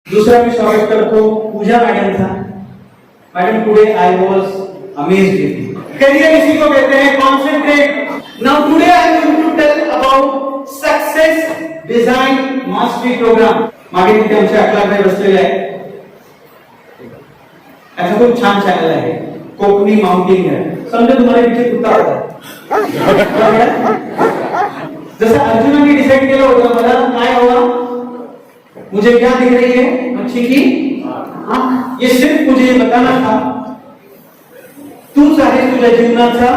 दूसरा मी स्वागत करतो पूजा मैडम का। Madam today I was amazed. Career इसी को कहते हैं concentrate. Now today I am going to tell about success design mastery programme. मागे तिथे आमचे अकलाभाई बसलेले आहे। ऐसा खूप छान चॅनल आहे कोकणी माउंटेनियर। समजा तुम्हाला इथे कुत्ता आवडतो जसं अर्जुनाने डिसाइड केलं होतं मला काय हवं, मुझे क्या दिख रही है मच्छी की आंख। ये सिर्फ मुझे बताना था तूच आहे तुझ्या जीवनाचा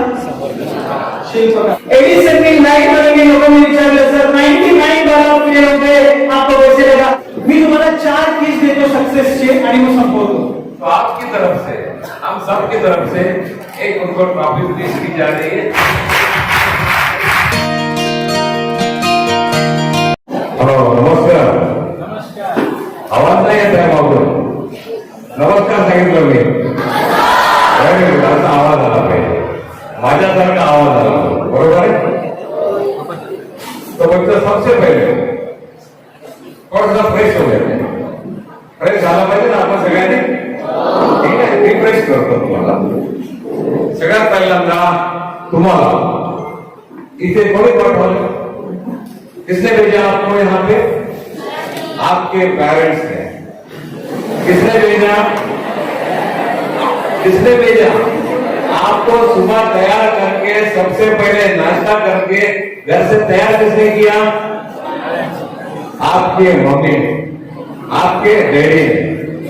शिल्पकार। एडिसनने लाईट बनवली। लोकांनी विचारलं सर 99 डॉलर मिले होते आपको कैसे लगा? मी तुम्हाला 4 कीज देतो सक्सेसचे आणि मग संपवतो। तो आपकी तरफ से, हम सब की तरफ से एक उनको ट्रॉफी पेश की जा रही है। हेलो, नमस्कार। आवाज नाही येत आहे मागून। नमस्कार सांगितलं मी। असा आवाज आला पाहिजे, माझ्यासारखा आवाज आला बरोबर आहे। तो बच्चा सबसे पहिले थोड़ा सा फ्रेश हो गया, फ्रेश झाला पाहिजे ना आपण सगळ्यांनी। ठीक आहे, रिफ्रेश करतो तुम्हाला। सगळ्यात पहिल्यांदा तुम्हाला इथे कोणी पाठवलं? किसने भेजा आपको यहाँ पे? आपके पेरेंट्स ने। किसने भेजा? किसने भेजा? आपको सुबह तैयार करके, सबसे पहले नाश्ता करके घर से तैयार किसने किया? आपके मम्मी, आपके डैडी ने।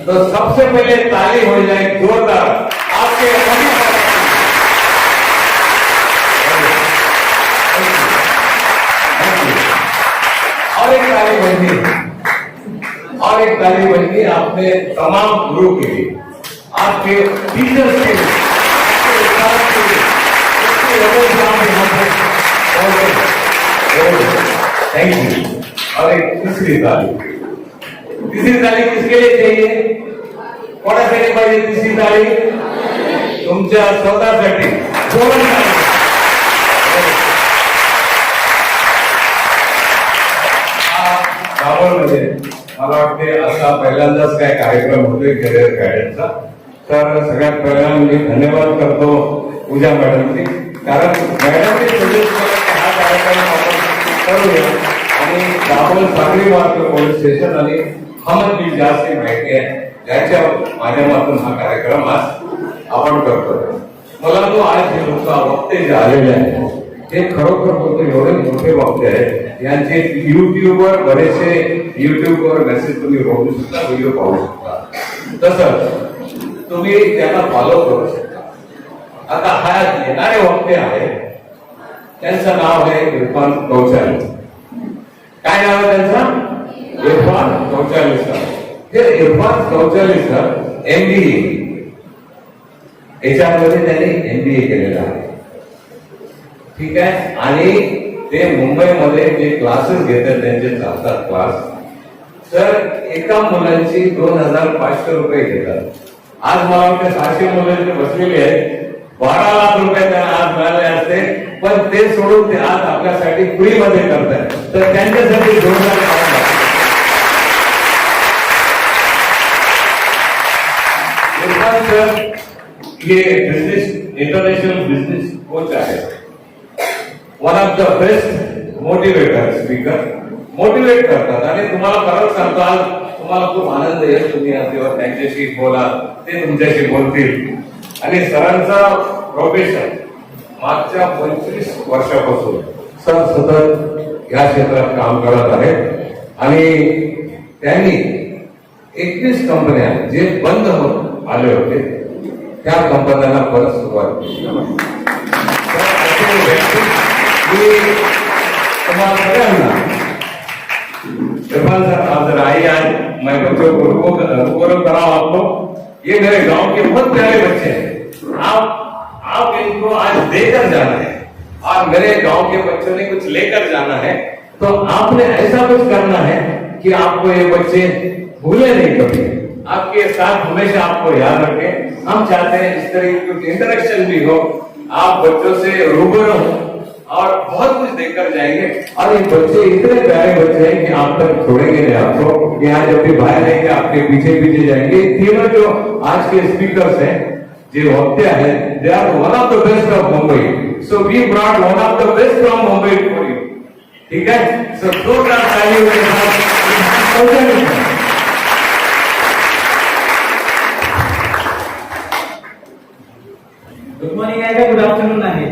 तो सबसे पहले ताली हो जाए जोरदार आपके मम्मी का। और एक ताली बजनी, और एक ताली बजनी अपने तमाम गुरु के लिए, आपके टीचर्स के लिए, आपके स्टाफ के लिए। Thank you. और एक तीसरी ताली, तीसरी ताली किसके लिए चाहिए? कोणासाठी पाहिजे तीसरी ताली? तुमच्या स्वतःसाठी। राहुलमध्ये मला वाटते असा पहिल्यांदाच काय कार्यक्रम होतोय करिअर गायडन्सचा। तर सगळ्यात पहिला मी धन्यवाद करतो पूजा मॅडमची, कारण मॅडमने सजेस्ट केलं की हा कार्यक्रम आपण करूया आणि राहुल सागरी मार्ग पोलीस स्टेशन आणि हमदली जास्त माहिती आहे ज्याच्या माध्यमातून हा कार्यक्रम आज आपण करतोय। मला तो आज हे लोक वक्ते जे आलेले आहेत हे खरोखर बोलतो एवढे मोठे वक्ते आहेत। यांचे युट्यूबवर बरेचसे युट्यूबवर मेसेज तुम्ही बघू शकता, व्हिडिओ पाहू शकता। तसंच तुम्ही त्यांना फॉलो करू शकता। आता हा येणारे वक्ते आहेत त्यांचं नाव आहे इरफान कौचाली। काय नाव आहे त्यांचं? इरफान कौचाली सर। हे इरफान कौचाली सर MBA, याच्यामध्ये त्यांनी MBA केलेलं आहे। ठीक आहे, आणि ते मुंबईमध्ये जे क्लासेस घेतात त्यांचे चालतात क्लास। तर एका मुलांची 2500 रुपये घेतात। आज मला वाटतं 600 मुलं बसलेली आहेत। 12 लाख रुपये त्यांना आज मिळाले असते, पण ते सोडून ते आज आपल्यासाठी फ्री मध्ये करतात। तर त्यांच्यासाठी जोरदार टाळ्या। इरफान सर ये बिजनेस, इंटरनॅशनल बिजनेस कोच आहे। One of the best motivator speaker, motivate करतात। आणि तुम्हाला खरंच सांगतो आज तुम्हाला खूप आनंद येईल, तुम्ही तेव्हा त्यांच्याशी बोला, ते तुमच्याशी बोलतील। आणि सरांचा प्रोफेशन मागच्या 25 वर्षापासून सर सतत या क्षेत्रात काम करत आहेत आणि त्यांनी 21 कंपन्या जे बंद होत आले होते त्या कंपन्यांना परत सुरुवात केली। मैं बच्चों को रुको कराऊं आपको। ये मेरे गांव के बहुत प्यारे बच्चे हैं। आप इनको आज देकर जाना है और मेरे गांव के बच्चों ने कुछ लेकर जाना है। तो आपने ऐसा कुछ करना है कि आपको ये बच्चे भूले नहीं कभी, आपके साथ हमेशा आपको याद रखें। हम चाहते हैं इस तरह की कुछ इंटरेक्शन भी हो, आप बच्चों से रूबरू हो और बहुत कुछ देखकर जाएंगे। और ये बच्चे इतने प्यारे बच्चे हैं कि आप तक छोड़ेंगे नहीं आपको। यहाँ जब भी बाहर रहेंगे आपके पीछे पीछे जाएंगे। तीनों जो आज के स्पीकर्स हैं, जो वक्ता है, they are one of the best of Mumbai. So we brought one of the best from Mumbai for you. ठीक है, सो दो ताली के साथ गुड मॉर्निंग आहे का गुड आफ्टरनून आहे?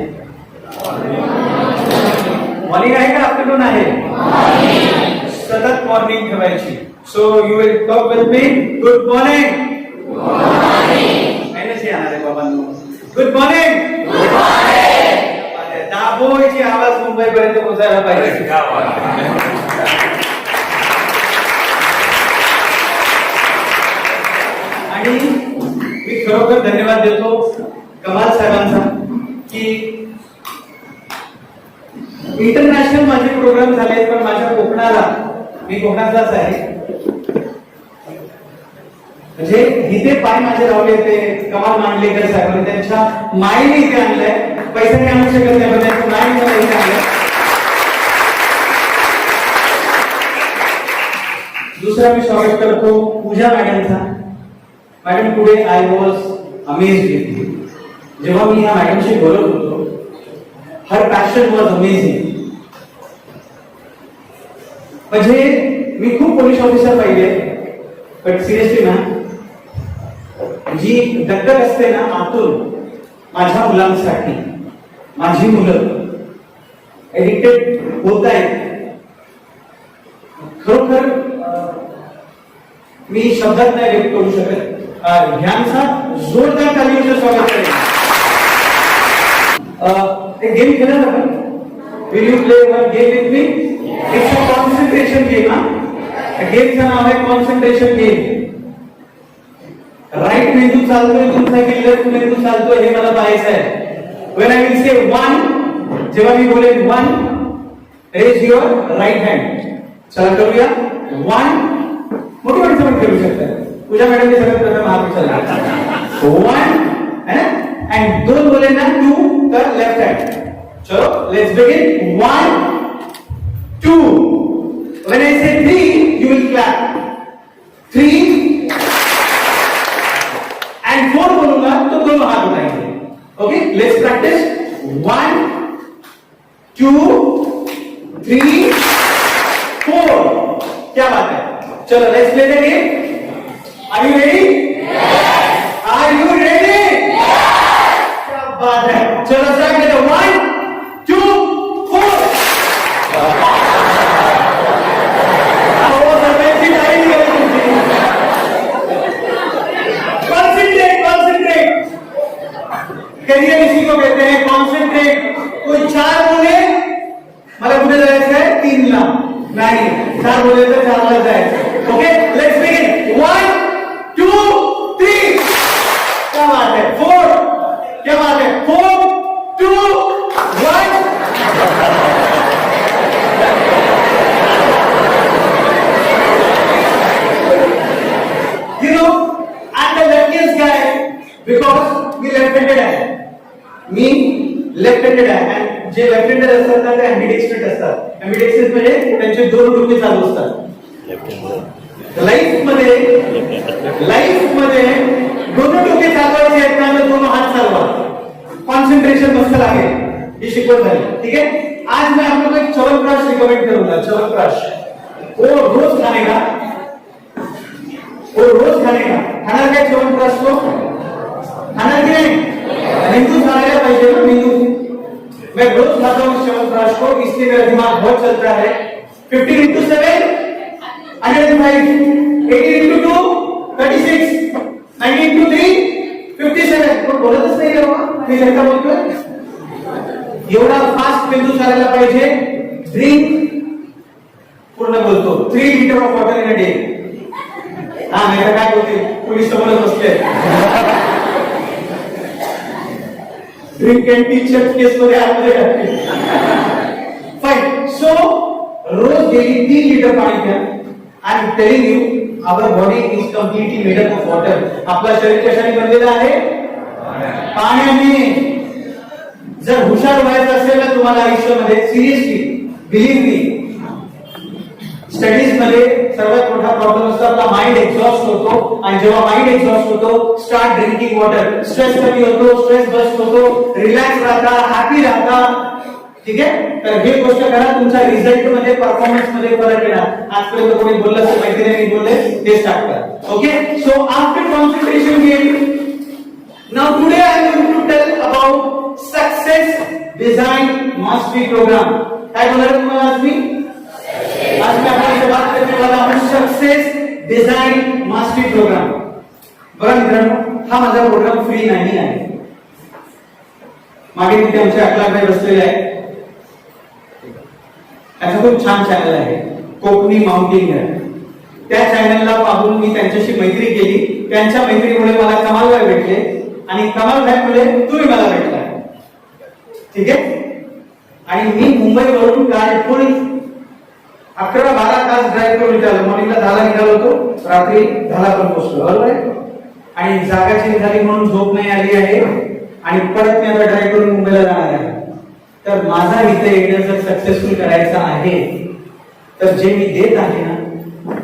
मॉर्निंग आहे का आफ्टरनून आहे? सतत मॉर्निंग ठेवायची. So you will talk with me. Good morning. मैंने आना है बाबांनो. Good morning. दाबोची आवाज मुंबई पर्यंत पोहोचायला पाहिजे. आणि मी खरोखर धन्यवाद देतो कमाल साहेबांचा की इंटरनॅशनल माझे प्रोग्राम झाले पण माझ्या कोकणाला, मी कोकणातलाच आहे, म्हणजे इथे पाय माझे लावले ते कमाल मांडलेकर साहेबांनी त्यांच्या मायेने इथे आणलंय. पैशाने आणू शकत नाही पण त्यांच्या मायेने मला इथे आणलंय. दुसरा मी स्वागत करतो पूजा मॅडमचा. Madam today I was amazed with you. जेव्हा मी या मॅडमशी बोलत होतो, हर पॅशन वॉज अमेझिंग. म्हणजे मी खूप पोलीस ऑफिसर पाहिले, पण सिरियसली ना, जी दगदग असते ना आतून माझ्या मुलांसाठी, माझी मुलं एडिक्टेड होत आहेत, खरोखर मी शब्दात नाही व्यक्त करू शकत. ह्यांचा जोरदार तालीमचं स्वागत करेन. एक गेम खेळा ना आपण. Will you play one game with me? It's a concentration game. गेमचं नाव आहे कॉन्सन्ट्रेशन गेम. राईट मेंदू चालतोय तुमचा की लेफ्ट मेंदू चालतोय हे मला पाहायचं आहे. When I will say one, जेव्हा मी बोलेन one, raise your right hand. चला करूया. वन, मोठी माणसं पण करू शकतात. पूजा मॅडम ने सगळ्यात प्रथम हात उचलला. वन है ना, एंड दोन बोले ना टू तर लेफ्ट हँड. चलो let's begin. One, two. When I say three you will clap. Three and four बोलूंगा तो दोनों हाथ उठाएंगे. Okay, let's practice. One, two, three, four. क्या बात है. चलो let's play the game. Are you ready? Are you ready? क्या बात है. चलो स्टार्ट करो. One, two, four. Concentrate. Career इसी को कहते हैं, कॉन्सेंट्रेट. कोई चार बोले मला कुठे जायचं आहे? 3 ला. नाही, 4 बोले तर 4 ला जायचं. Okay, let's begin. 1, 2, 3. क्या बात है. 4. क्या बात है. 4, 2, 1. You know, I'm the luckiest guy because me left-handed आहे. मी लेफ्ट-हँडेड आहे. आणि जे लेफ्ट-हँडेड असतात ना ते ambidextrous असतात. ambidextrous म्हणजे त्यांचे दोन डोके चालू असतात. लाईफ मध्ये दोन डोके चालवायचे आहेत ना, दोन हाथ चालवा. कॉन्सेंट्रेशन मस्त लागेल. ही शिकवण झाली. ठीक है. आज मैं आप लोगों को एक च्यवनप्राश रिकमेंड करूंगा. च्यवनप्राश वो रोज खाने का. खाना क्या च्यवनप्राश को खाना के नींबू खाना पाहिजे ना. नींबू मैं रोज खाता हूँ च्यवनप्राश को, इसलिए मेरा दिमाग बहुत चलता है. 15 into 7 105, 18 into 2 36, 19 into 3 57. कोण बोलतच नाही रे बाबा, मी लेखा बोलतोय. एवढा फास्ट मेंदू चालायला पाहिजे. ड्रिंक पूर्ण बोलतो 3 liter of water in a day. हा नाही काय बोलते, पोलीस समोर बसले. ड्रिंक अँड टीचर केस मध्ये आतमध्ये टाकले. फाईन. सो रोज डेली 3 लिटर पाणी घ्या. I am telling you, our body is completely made up of water. आपला शरीर कशाने बनलेलं आहे? पाण्याने. जर हुशार व्हायचं असेल ना तुम्हाला आयुष्यामध्ये, सिरियसली बिलीव्ह मी, स्टडीज मध्ये सर्वात मोठा प्रॉब्लेम असतो आपला माइंड एक्झॉस्ट होतो, आणि जेव्हा माइंड एक्झॉस्ट होतो, स्टार्ट ड्रिंकिंग वॉटर, स्ट्रेस कमी होतो, स्ट्रेस बस्ट होतो, रिलॅक्स राहता, हॅपी राहता. ठीक आहे, तर हे गोष्ट करा, तुमच्या रिझल्ट मध्ये, परफॉर्मन्स मध्ये फरक येणार. आजपर्यंत कोणी बोललं असेल माहिती नाही, मी बोलले ते स्टार्ट करा. Okay, so after concentration game, now today I am going to tell about success design mastery programme. काय बोलणार तुम्हाला आज मी? आज मैं आपसे बात करने वाला हूं सक्सेस डिजाइन मास्टरी प्रोग्राम. बघा मित्रांनो, हा माझा प्रोग्राम फ्री नाही आहे. मागे तिथे आमचे अकलाबाई बसलेले आहे, त्याचा खूप छान चॅनल आहे कोकणी माउंटेनियर. त्या चॅनलला पाहून मी त्यांच्याशी मैत्री केली, त्यांच्या मैत्रीमुळे मला कमालभाई भेटले, आणि कमालभाईमुळे तुम्ही मला भेटला. ठीक आहे, आणि मी मुंबईवरून काल फुल 11-12 तास ड्राईव्ह करून निघालो. मॉर्निंगला 10ला निघालो होतो, रात्री 10ला पण पोहोचलो. बरोबर आहे, आणि जागा चेंज झाली म्हणून झोप नाही आली आहे, आणि परत मी आता ड्राईव्ह करून मुंबईला जाणार आहे. तर माझा इथे येणं जर सक्सेसफुल करायचं आहे, तर जे मी देत आहे ना,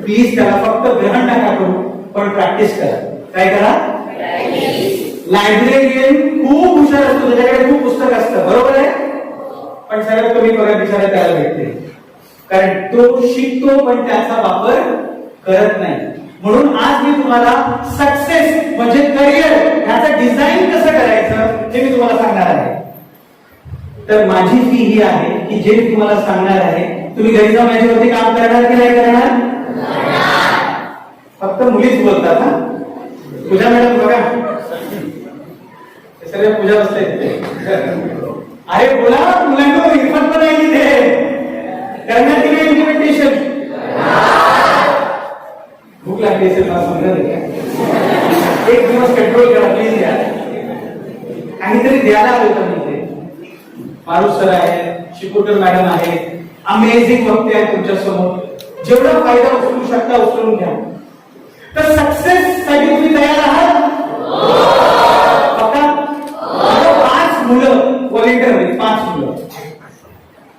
प्लीज त्याला फक्त ग्रहण नका करू, पण प्रॅक्टिस करा. काय करा? लायब्ररीयन खूप हुशार असतो, त्याच्याकडे खूप पुस्तक असतं, बरोबर आहे, पण सगळ्यात कमी पगार बिचारा त्याला भेटते, कारण तो शिकतो पण त्याचा वापर करत नाही. म्हणून आज मी तुम्हाला सक्सेस म्हणजे करिअर ह्याचं डिझाईन कसं करायचं हे मी तुम्हाला सांगणार आहे. तर माझी फी ही आहे की जे मी तुम्हाला सांगणार आहे, तुम्ही घरी जाऊन याच्यावरती काम करणार की नाही करणार? फक्त मुलीच बोलतात. हा, पूजा मॅडम बघा, सगळे पूजा बसले. अरे बोला, मुलांना हिंमत पण आहे तिथे करणार की नाही इम्प्लिमेंटेशन? भूक लागली असेल मला समजा, एक दिवस कंट्रोल करा प्लीज यार. काहीतरी द्यायला आलो होतं मी इथे. मारुत सर आहे, शिकोटर मॅडम आहे, अमेझिंग वक्ते आहे तुमच्या समोर. जेवढा फायदा उचलू शकता उचलून घ्या. तर सक्सेस साठी तुम्ही तयार आहात? बघा, 5 मुलं व्हॉलेंटियर होईल, 5 मुलं.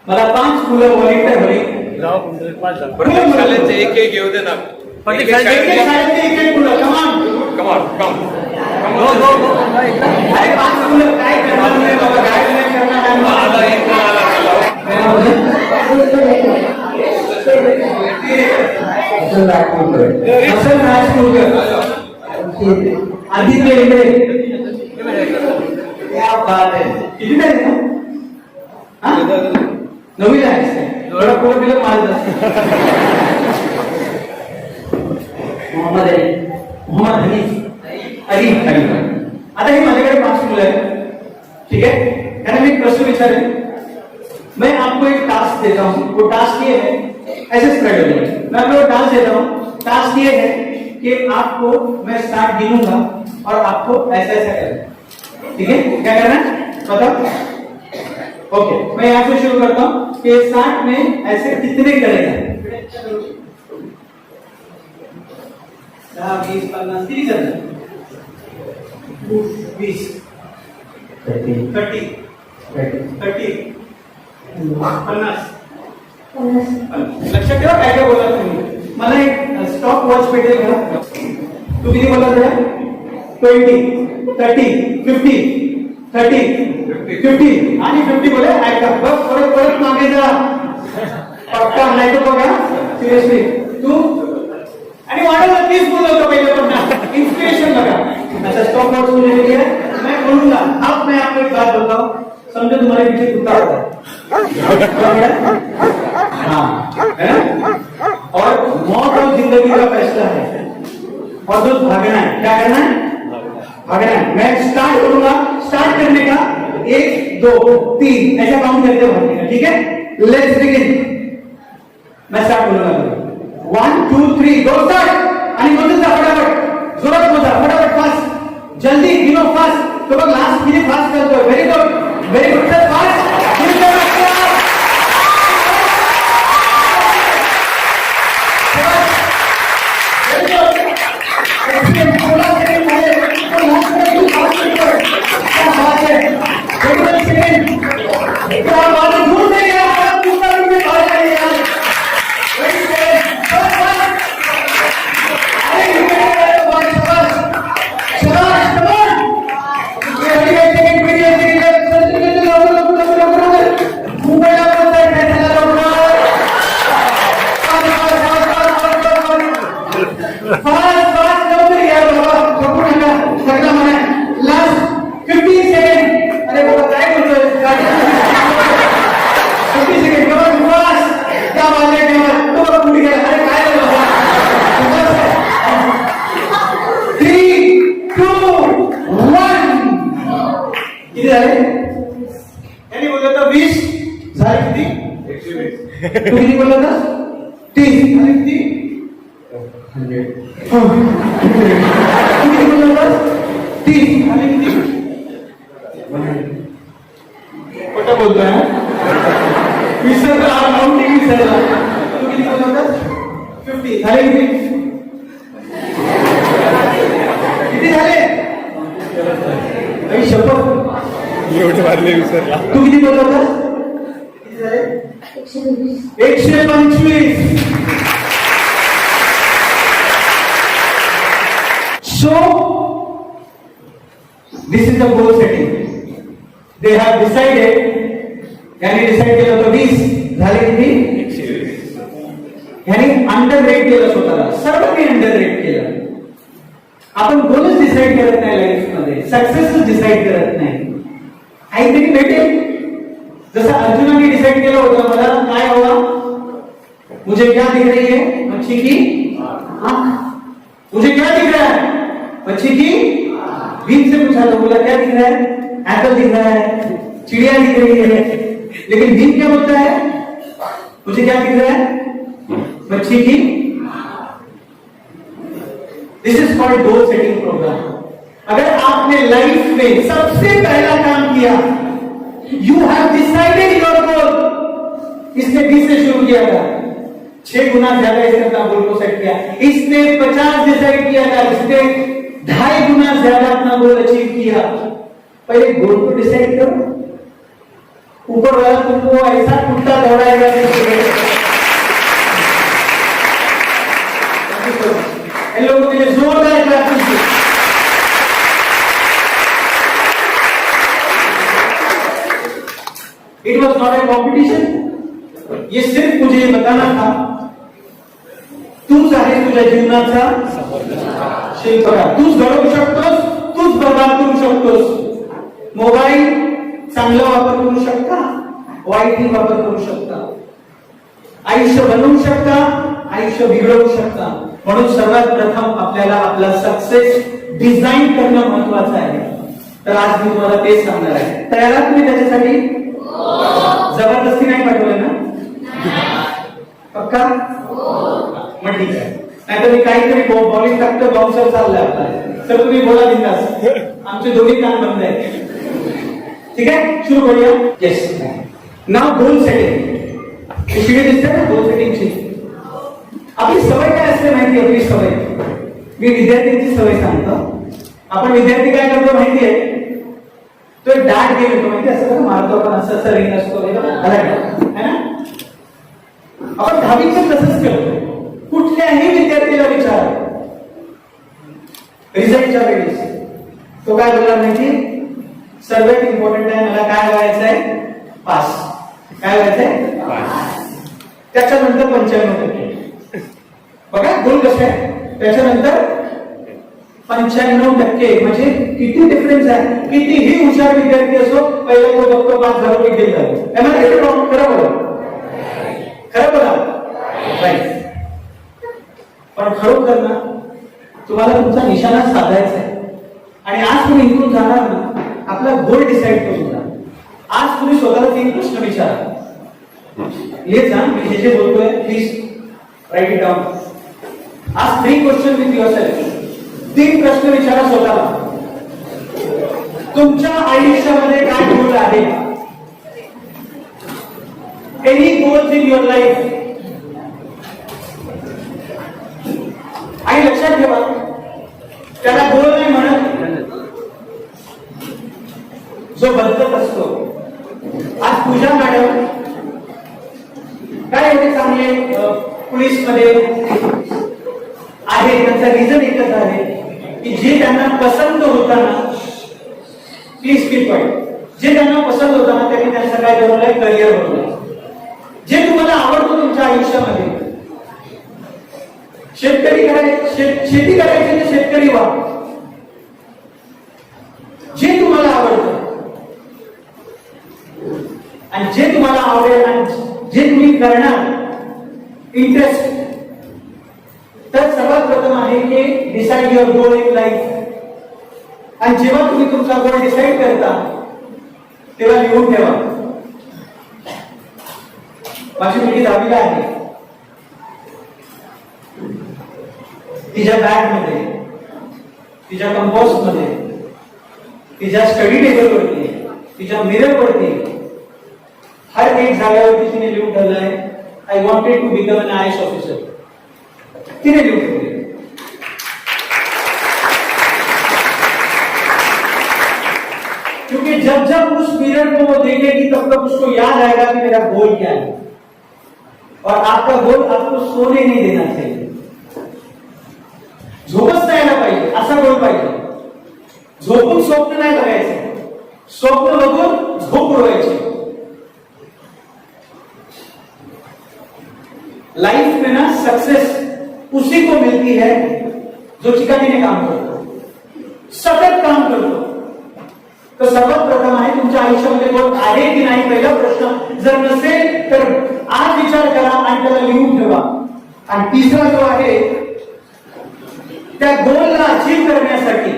मला 5 मुलं व्हॉलेंटियर होईल. एक एक येऊ दे ना. एक मुलं, कमान कम. अरे 5 मुलं काय करणार नाही बाबा, काय नाही करणार. आदित्य इकडे क्या बात आहे. किती नाही ना, नवीन आहे थोडा कोण दिलं माझं. मोहम्मद हनीफ. आता हे माझ्याकडे 5 मुलं आहेत. ठीक है, मैंने मैं एक प्रश्न विचारे, मैं आपको एक टास्क देता हूं. वो टास्क ये है, ऐसे स्प्रेड हो जाए. मैं आपको टास्क देता हूं. टास्क ये है कि आपको मैं 60 गिनूंगा और आपको ऐसा ऐसा करना. ठीक है, क्या करना है बताओ? ओके, मैं यहां से शुरू करता हूं कि 60 में ऐसे कितने करेगा? 10, 20, 50, 30, 20, 30, 50. लक्षात ठेवा काय काय बोलला तुम्ही. मला एक स्टॉप वॉच भेटेल का? तू किती बोलला जरा? 20, 30, 50 आणि 50 बोले. ऐका बस, परत मागे जा. पक्का नाही तर बघा सिरियसली तू. आणि वाढवलं 30 बोलवतो पहिले, पण इंस्पिरेशन बघा. अच्छा, स्टॉप वॉच मुझे मिली है, मैं बोलूंगा. अब मैं आपको एक बात बताऊं, समझो तुम्हारे पीछे कुत्ता होता है. हाँ, और मौत और जिंदगी का फैसला है, और जो भागना है, क्या करना है? भागना है. मैं स्टार्ट करूंगा, स्टार्ट करने का 1, 2, 3 ऐसा काउंट करते भागने का. ठीक है, लेट्स बिगिन. मैं स्टार्ट करूंगा. 1, 2, 3 गो स्टार्ट. आणि मोजून जा फटाफट, जोरात मोजा, फटाफट, फास्ट, जल्दी गिनो, फास्ट. तो बघ लास्ट किती फास्ट करतोय. Very good, very good. Fast बस बस लवकर या बाबा, थकू नका, थकला म्हणा. Last 15 second. अरे बाबा काय बोलतोय? 15 सेकंड. कमान बस. क्या बात है, क्या बात. तो बाबा पुढे गेला. अरे काय झालं बाबा? 3, 2, 1. किती झाले? यांनी बोललं तर 20 झाले. किती? 120. तू किती बोलला होता? 30 झाले. किती? 100. तू किती बोलला होता? 30 झाले. किती? 100. खोटं बोलतोय हा? विसरला, काउंटिंग विसरला. तू किती बोलला होता? 50 झाले. किती? किती झाले? आई शपथ. तू किती बोलला होता? किती झाले? 125. So this is the goal setting. They have decided. यांनी डिसाइड केलं होतं 20 झाले. किती? यांनी अंडर रेट केलं स्वतःला. सर्वांनी अंडर रेट केलं. आपण गोलच डिसाइड करत नाही लाईफ मध्ये, सक्सेसच डिसाइड करत नाही. काहीतरी भेटेल. जसं अर्जुनाने डिसाइड केलं होतं मला काय हवा. मुझे क्या दिख रही है? मच्छी की आंख. मुझे क्या दिख रहा है? मच्छी की. बीन से पूछा तो बोला क्या दिख रहा है? एप्पल दिख रहा है, चिड़िया दिख रही है. लेकिन बीन क्या बोलता है? मुझे क्या दिख रहा है? मच्छी की. This is called goal setting programme. अगर आपने लाइफ में सबसे पहला काम किया, you have decided your goal. इसने 20 से शुरू किया था, 6 गुना ज्यादा इसने अपना गोल को सेट किया. इसने 50 डिसाइड किया था, इसने 2.5 गुना ज्यादा अपना गोल अचीव किया. पहले गोल को डिसाइड करो. ऊपर वाला तुमको ऐसा कुत्ता दौड़ाएगा. इन लोगों के लिए जोरदार क्लैप कीजिए. It was not a competition. ये सिर्फ मुझे ये बताना था, तूच आहे तुझ्या जीवनाचा शिल्पकार. तूच घडवू शकतोस, तूच बर्बाद करू शकतोस. मोबाईल चांगला वापर करू शकता, वाईटही वापर करू शकता. आयुष्य बनवू शकता, आयुष्य बिघडवू शकता. म्हणून सर्वात प्रथम आपल्याला आपला सक्सेस डिझाईन करणं महत्वाचं आहे. तर आज मी तुम्हाला तेच सांगणार आहे. तयार आहात तुम्ही त्याच्यासाठी? जबरदस्ती नाही पाठवलं ना? पक्का? मग ठीक आहे. नाहीतर मी काहीतरी बॉलिंग टाकतो, बाउन्सर चाललाय आपला. तर तुम्ही बोला बिंदास. आमचे दोन्ही कान बंद आहेत. ठीक आहे, सुरू करूया. येस. नाव गोल सेटिंग. शिवाय दिसते ना गोल सेटिंगची. आपली सवय काय असते माहिती? आपली सवय, मी विद्यार्थ्यांची सवय सांगतो. आपण विद्यार्थी काय करतो माहितीये? तो एक डाट गेम येतो माहिती, असं कसं मारतो आपण, असं रिंग असतो है ना. आपण 10वीत पण तसंच करतो. कुठल्याही विद्यार्थीला विचारा रिझल्टच्या वेळेस तो काय बोलला माहिती? सर्वात इम्पॉर्टंट आहे, मला काय व्हायचंय? पास. काय व्हायचंय? पास. त्याच्यानंतर 95%. बघा गोल कसं आहे. त्याच्यानंतर 95%. म्हणजे किती डिफरन्स आहे. कितीही हुशार विद्यार्थी असो, पहिला तो बघतो 5 झालो की फेल झालो. खरं बोला, खरं बोला. पण खरोखर ना तुम्हाला तुमचा निशाणा साधायचा आहे. आणि आज तुम्ही इथून जाणार ना, आपला गोल डिसाइड करून जा. आज तुम्ही स्वतःला 3 प्रश्न विचारा. लिहित जा. मी जे बोलतोय प्लीज राईट इट डाऊन. आज 3 क्वेश्चन विथ युअरसेल्फ. 3 प्रश्न विचारा स्वतःला. तुमच्या आयुष्यामध्ये काय गोल आहे? Any goals in your life. आणि लक्षात ठेवा, त्याला गोल नाही म्हणत जो बदलत असतो. आज पूजा मॅडम काय एवढे चांगले पोलीस मध्ये आहे, त्यांचा रिझन एकच आहे की जे त्यांना पसंत होताना, प्लीज कीप क्वाइट, जे त्यांना पसंत होताना त्यांनी त्यांचं काय बनवलंय? करिअर बनवलंय. जे तुम्हाला आवडतं तुमच्या आयुष्यामध्ये शेती करायची तर शेतकरी व्हा. जे तुम्हाला आवडतं आणि जे तुम्हाला आवडेल आणि जे तुम्ही करणार इंटरेस्ट, तर सर्वात प्रथम आहे की decide your goal in life. आणि जेव्हा तुम्ही तुमचा गोल डिसाइड करता तेव्हा लिहून ठेवा. माझी मुलगी 10वीला आहे. तिच्या बॅग मध्ये, तिच्या कंपोस्ट मध्ये, तिच्या स्टडी टेबल वरती, तिच्या मिरर वरती हर एक जागेवरती तिने लिहून ठेवलंय, I wanted to become an IAS officer. तिने लिहून ठेवले. क्योंकि जब जब उस मिरर को वो देखेगी तब तक उसको याद आएगा कि मेरा गोल क्या है. और आपका गोल आपको सोने नहीं देना चाहिए. झोपच नाही आला पाहिजे असा गोल पाहिजे. झोपून स्वप्न नाही बघायचं, स्वप्न बघून झोप उडवायची. लाइफ में ना सक्सेस उसी को मिलती है जो चिकाटीने काम करतो, सतत काम करतो. तर सर्वात प्रथम आहे तुमच्या आयुष्यामध्ये गोल आहे की नाही पहिला प्रश्न. जर नसेल तर आज विचार करा आणि त्याला लिहून ठेवा. आणि तिसरा जो आहे त्या गोलला अचीव करण्यासाठी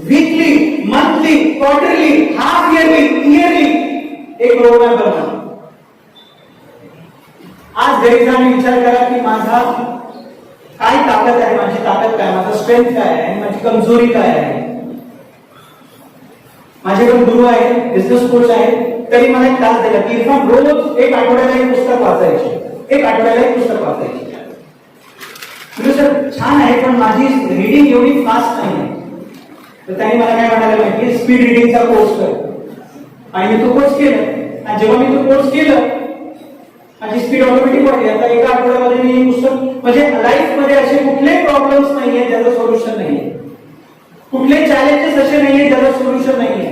weekly, monthly, quarterly, half yearly एक रोडमॅप बनवा. आज घरी जाऊन विचार करा की माझा काय ताकद आहे, माझी ताकद काय, माझा स्ट्रेंथ काय आहे, माझी कमजोरी काय आहे. माझ्याकडे गुरु आहे, बिझनेस कोच आहे, तरी मला एक तास दिला की इरफान रोज एक आठवड्याला एक पुस्तक वाचायचे, एक आठवड्याला एक पुस्तक वाचायचे. सर छान आहे पण माझी रीडिंग एवढी फास्ट नाही आहे. तर त्यांनी मला काय म्हणाले माहिती, स्पीड रीडिंगचा कोर्स कर. आणि मी तो कोर्स केला. आणि जेव्हा मी तो कोर्स केला माझी स्पीड ऑटोमॅटिक वाढली. आता एका आठवड्यामध्ये मी पुस्तक, म्हणजे लाईफ मध्ये असे कुठले प्रॉब्लेम्स नाहीये ज्याचं सोल्युशन नाहीये, कुठले चॅलेंजेस असे नाहीये ज्याचं सोल्युशन नाहीये.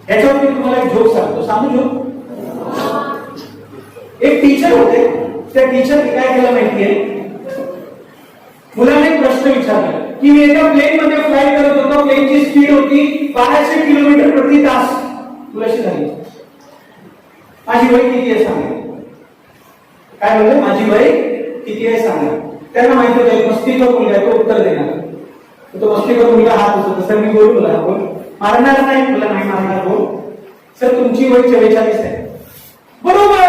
याच्यावर मी तुम्हाला एक जोक सांगतो. सांगू जोक? एक टीचर होते. त्या टीचरने काय केलं माहितीये, मुलाने एक प्रश्न विचारला की मी एका प्लेन मध्ये फ्लाय करत होतो, प्लेनची स्पीड होती 1200 किलोमीटर प्रति तास. तुला अशी झाली, माझी वय किती आहे सांगा. काय बोलतो, माझी वय किती आहे सांगा. त्यांना माहिती होतं एक मस्तीचा मुलगा तो उत्तर देणार. तो मस्तीचा मुलगा हात उचलतो. सर मी बोलू, मला बोल. मारणार नाही, तुला नाही मारणार, बोल. सर तुमची वय 44 आहे. बरोबर,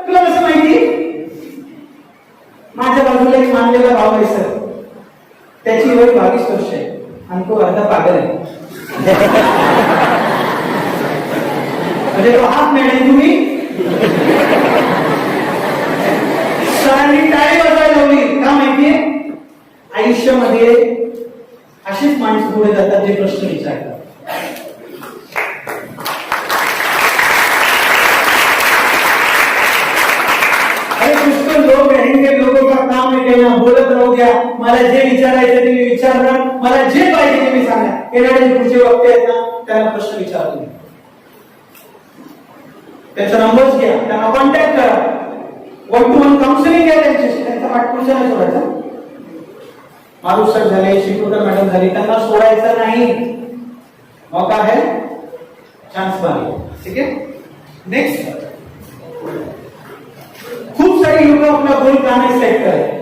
तुला कसं माहिती. माझ्या बाजूला एक मानलेला भाव आहे सर, त्याची वय 22 वर्ष आहे आणि तो अर्धा पागल आहे. म्हणजे तो हात मिळेल तुम्ही. सरांनी टाळी वाजवायला लावली. का माहितीये, आयुष्यामध्ये अशीच माणसं पुढे जातात जे प्रश्न विचारतात. लोग रहेंगे, लोगों का काम है कहना, बोलत राहू द्या. मला जे विचारायचं ते मी विचारणार, मला जे पाहिजे ते मी सांगणार. येणारे पुढचे वक्ते आहेत ना त्यांना प्रश्न विचारतो, त्यांचा नंबर्स घ्या, त्यांना कॉन्टॅक्ट करा, 1-to-1 काउन्सिलिंग घ्या त्यांच्याशी. त्यांचा पाठपुरावा नाही सोडायचा. मारुफ सर झाले, शिकवकर मॅडम झाली, त्यांना सोडायचं नाही. मौका है, चान्स मारे. ठीक आहे. नेक्स्ट, खूप सारे लोक आपला गोल का नाही सेट करत,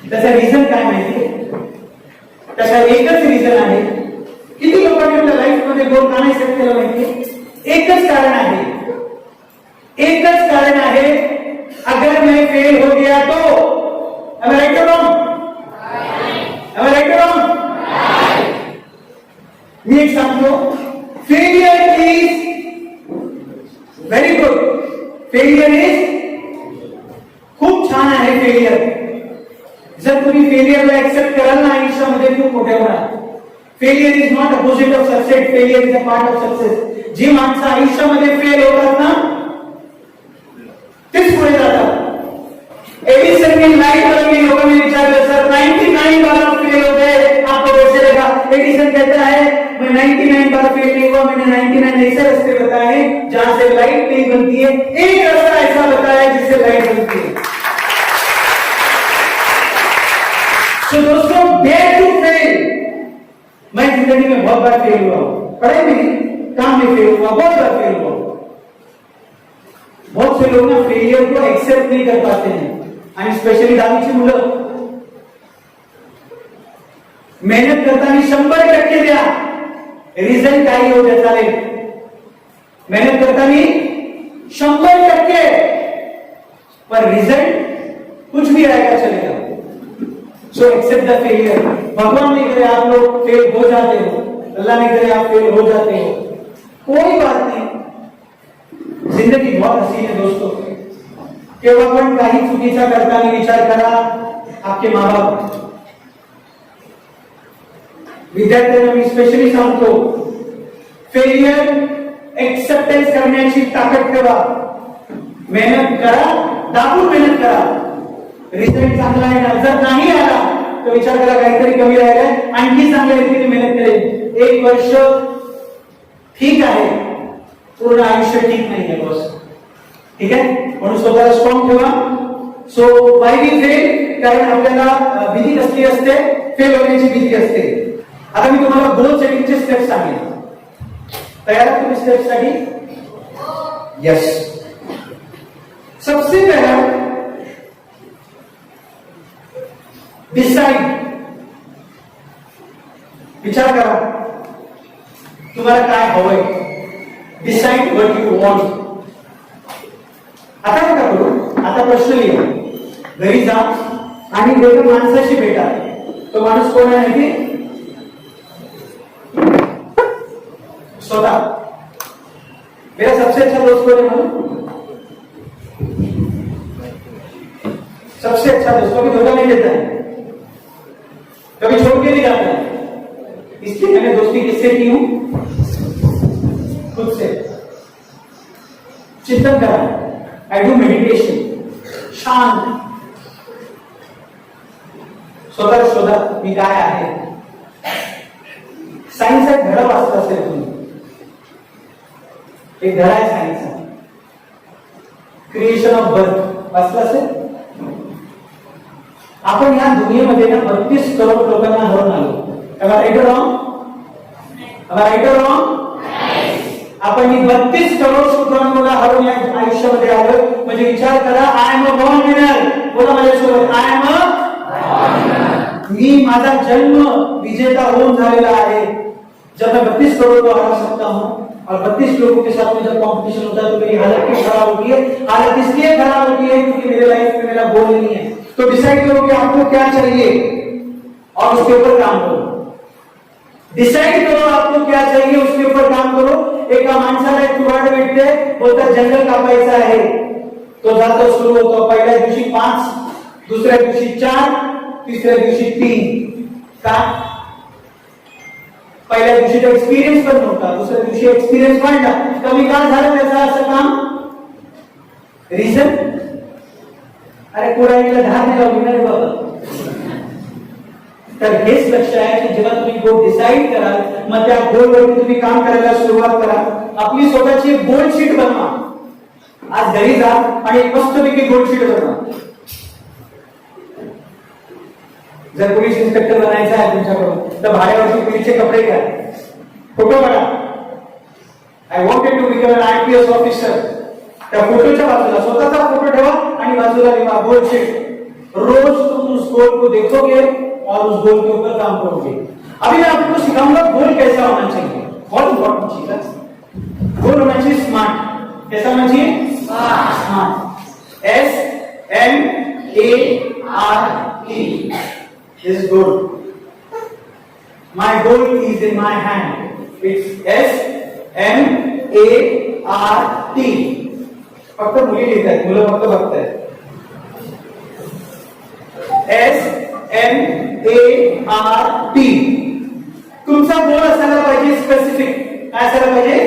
त्याचा रिझन काय माहिती. त्याचा एकच रिझन आहे. किती लोकांनी आपल्या लाईफ मध्ये गोल का नाही सेट केला माहिती. एकच कारण आहे, एकच कारण आहे, अगर मैं फेल हो गया तो. am I right or wrong? am I right or wrong? मी एक सांगतो, failure is very good. Failure is खूप छान आहे. फेलियर, जर तुम्ही फेलियरला एक्सेप्ट कराल ना आयुष्यामध्ये खूप मोठ्या होणार. Failure is not opposite of success, failure is a part of success. जी माणसं आयुष्यामध्ये फेल होतात ना तेच पुढे जातात. एडिसन की लाइफ में लोगों ने विचार सर 99 बार फेल हो गए, आपको कैसे लगा. एडिसन कहता है मैं 99 बार फेल नहीं हुआ, मैंने 99 ऐसे रास्ते बताए जहां से लाइट नहीं बनती है, एक रास्ता ऐसा बताया जिससे लाइट बनती है. तो दोस्तों डेयर टू फेल। मैं जिंदगी में बहुत बार फेल हुआ हूं, पढ़ाई में, काम में फेल हुआ, बहुत बार फेल हुआ। बहुत से लोग ना फेलियर को एक्सेप्ट नहीं कर पाते हैं, आणि स्पेशली दहावीची मुलं मेहनत करताना 100% द्या, रिझल्ट काही होऊ द्या चालेल। मेहनत करताना 100%, पर रिजल्ट कुछ भी आएगा चलेगा। So accept the failure. भगवान नहीं करे आप लोग फेल हो जाते हो, अल्लाह नहीं करे आप फेल हो जाते हो, कोई बात नहीं। जिंदगी बहुत हसीन है दोस्तों। केव्हा पण काही चुकीचा करताना विचार करा आपके माँ बाप, विद्यार्थ्यांना मी स्पेशली सांगतो, फेलियर एक्सेप्टन्स करण्याची ताकद ठेवा, मेहनत करा, दाबून मेहनत करा। रिझल्ट चांगला आहे ना, जर नाही आला तर विचार करा काहीतरी कमी राहिलंय, आणखी चांगल्या रीतीने मेहनत करेल। 1 वर्ष ठीक आहे, पूर्ण आयुष्य ठीक नाहीये बॉस, ठीक आहे। म्हणून स्वतःला स्ट्रॉंग ठेवा। सो वाय वी फेल, कारण आपल्याला भीती कसली असते, फेल होण्याची भीती असते। आता मी तुम्हाला गोल सेटिंगचे स्टेप्स सांगेन, तयार आहात तुम्ही स्टेप्ससाठी? यस। सबसे पहला डिसाइड, विचार करा तुम्हाला काय हवंय। Decide what you want. आता काय करू, आता प्रश्न लिहा, घरी जा आणि एका माणसाशी भेटा। तो माणूस कोण आहे की स्वतः। मेरा सबसे अच्छा दोस्त कौन है मालूम? सबसे अच्छा दोस्त कभी धोखा नहीं देता है, कभी छोड़ के नहीं जाता है। इसलिए मैंने दोस्ती किससे की हूं? खुद से। चिंतन करा, आई डू मेडिटेशन, शांत, स्वतः शोधा मी काय आहे। सायन्स एक धडा वाचत असेल तुम्ही, एक धडा आहे सायन्सचा, क्रिएशन ऑफ बर्थ वाचला असेल। आपण या दुनियेमध्ये ना 32 करोड लोकांना हरवून आलो। Am I right or wrong? Am I right or wrong? आपण ही 32 करोड शुक्राणूला हरवून या आयुष्यामध्ये आलो। म्हणजे विचार करा, I am a born winner. बोला माझ्यासोबत, आय एम अ, मी माझा जन्म विजेता होऊन झालेला आहे। जब मैं 32 करोड़ को हरा सकता हूं और 32 लोगों के साथ में जब कंपटीशन होता है तो मेरी हालत क्यों खराब होती है? हालत इसलिए खराब होती है क्योंकि मेरे लाइफ में मेरा गोल नहीं है। तो डिसाइड करो कि आपको क्या चाहिए और उसके ऊपर काम करो। डिसाइड करो आपको क्या चाहिए, उसके ऊपर काम करो। एका माणसाला एक कुऱ्हाड भेटते, बोलतात जंगल कापायचं आहे, तो जातो, सुरू होतो। पहिल्या दिवशी 5, दुसऱ्या दिवशी 4, तिसऱ्या दिवशी 3। का? पहिल्या दिवशी तो एक्सपिरियन्स पण नव्हता, दुसऱ्या दिवशी एक्सपिरियन्स वाढला, कमी का झालं त्याचं असं काम? रिझन, अरे कुऱ्हाडीला धार दिला विनर बाबा। तर हेच लक्ष आहे की जेव्हा तुम्ही गोल डिसाइड कराल, मग त्या गोलवरती तुम्ही काम करायला सुरुवात करा। आपली स्वतःची एक गोल शीट बनवा। आज घरी जा आणि एक मस्तपैकी गोल शीट बनवा। जर पोलीस इन्स्पेक्टर बनायचं आहे तुमच्याकडून तर भाड्यावरची पोलीसचे कपडे घ्या, फोटो काढा। I wanted to become an IPS officer. त्या फोटोच्या बाजूला स्वतःचा फोटो ठेवा आणि बाजूला लिहा गोल शीट। रोज तुम उस गोल को देखोगे और उस गोल के ऊपर काम करोगे। अभी मैं आपको सिखाऊंगा गोल कैसा होना चाहिए, बहुत इंपॉर्टेंट चीज है। गोल होना चाहिए स्मार्ट। कैसा होना चाहिए? Smart. SMART। This is goal. My goal is in my hand. It's SMART। फक्त मुली लिहित आहेत, मुलं फक्त बघतायत। SMART। तुमचा गोल असायला पाहिजे स्पेसिफिक। काय असायला पाहिजे?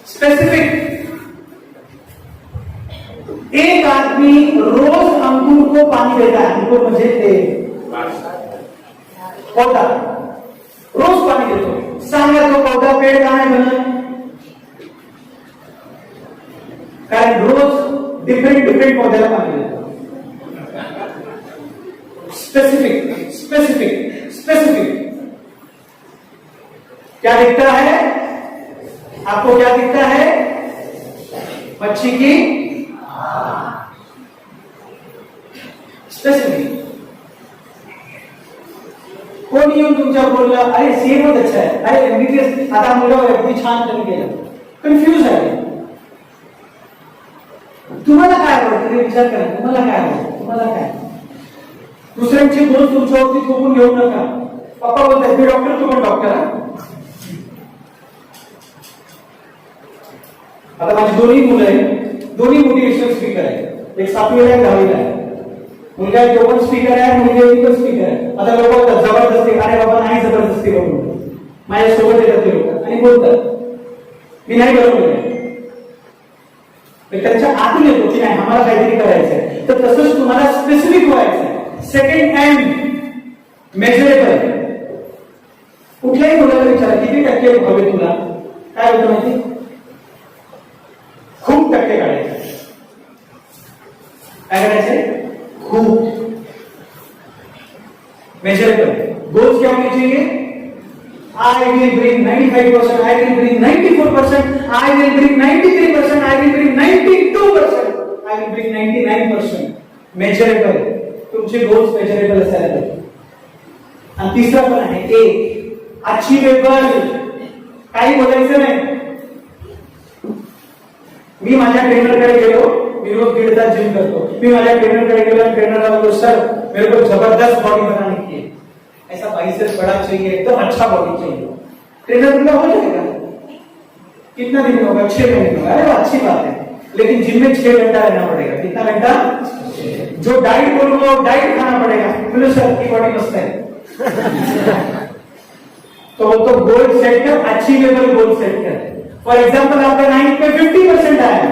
स्पेसिफिक। एक आदमी रोज अंकुर को पानी देता है। अंकुर म्हणजे ते पौधा, रोज पाणी देतो। सांगा तो पौधा पेड़ का नाही बनत? कारण रोज डिफरेंट पौध्याला पाणी देतो। Specific specific specific. क्या दिखता है आपको? क्या दिखता है? मच्छी की स्पेसिफिक। कोण येऊन तुमच्या बोलला अरे सीए बहुत अच्छा आहे, अरे एमबीबीएस आता मुलगा एवढी छान त्यांनी केलं, कन्फ्यूज आहे। तुम्हाला काय आवडतं ते विचार करा, तुम्हाला काय आवडतं, तुम्हाला काय? दुसऱ्यांची बोल तुमच्यावरती थोपून घेऊ नका। पप्पा बोलतात मी डॉक्टर, तू पण डॉक्टर। आता माझी दोन्ही मुलं आहेत, दोन्ही मोटिवेशनल स्पीकर आहेत, एक 7वीला आहे 10वीला आहे। मुलगा तो पण स्पीकर आहे, मुलगी पण स्पीकर आहे। आता लोक बोलतात जबरदस्ती, अरे बाबा नाही जबरदस्ती करू, माझ्या सोबत येतात ते लोक आणि बोलतात मी नाही बनवलं, त्यांच्या आतून येतो की नाही आम्हाला काहीतरी करायचंय। तर तसंच तुम्हाला स्पेसिफिक व्हायचंय। Second M measurable. कुठल्याही मुलाला विचारा किती टक्के हवे तुला, काय होतं माहिती? खूप टक्के काढायचे। काय करायचे? खूप। मेजरेबल गोल्स क्या होने चाहिए? I will bring 95%, I will bring 94%, I will bring 93%, I will bring 92%, I will bring 99%. Measurable. तुमचे गोल्स मेजरेबल असायला पाहिजे। आणि तिसरा पण आहे एक अचिवेबल। काही बोलायचं नाही। मी माझ्या ट्रेनरकडे गेलो, मी रोज 1.5 तास जिम करतो। मी माझ्या ट्रेनरकडे गेलो, ट्रेनरला बोललो सर मेरे को जबरदस्त बॉडी बनानी है, ऐसा बाइसेप्स बड़ा चाहिए, एकदम अच्छा बॉडी चाहिए। ट्रेनर बोला हो जाएगा, कितना दिन होगा? 6 महीने होगा। अरे अच्छी बात है, लेकिन जिम में 6 घंटा रहना पड़ेगा। कितना घंटा? जो डाइट बोलूंगा वो डाइट खाना पड़ेगा। बोले सर की बॉडी मस्त है। तो गोल सेट कर, अचीवेबल गोल सेट कर। फॉर एग्जाम्पल आपका 9 में 50% आया,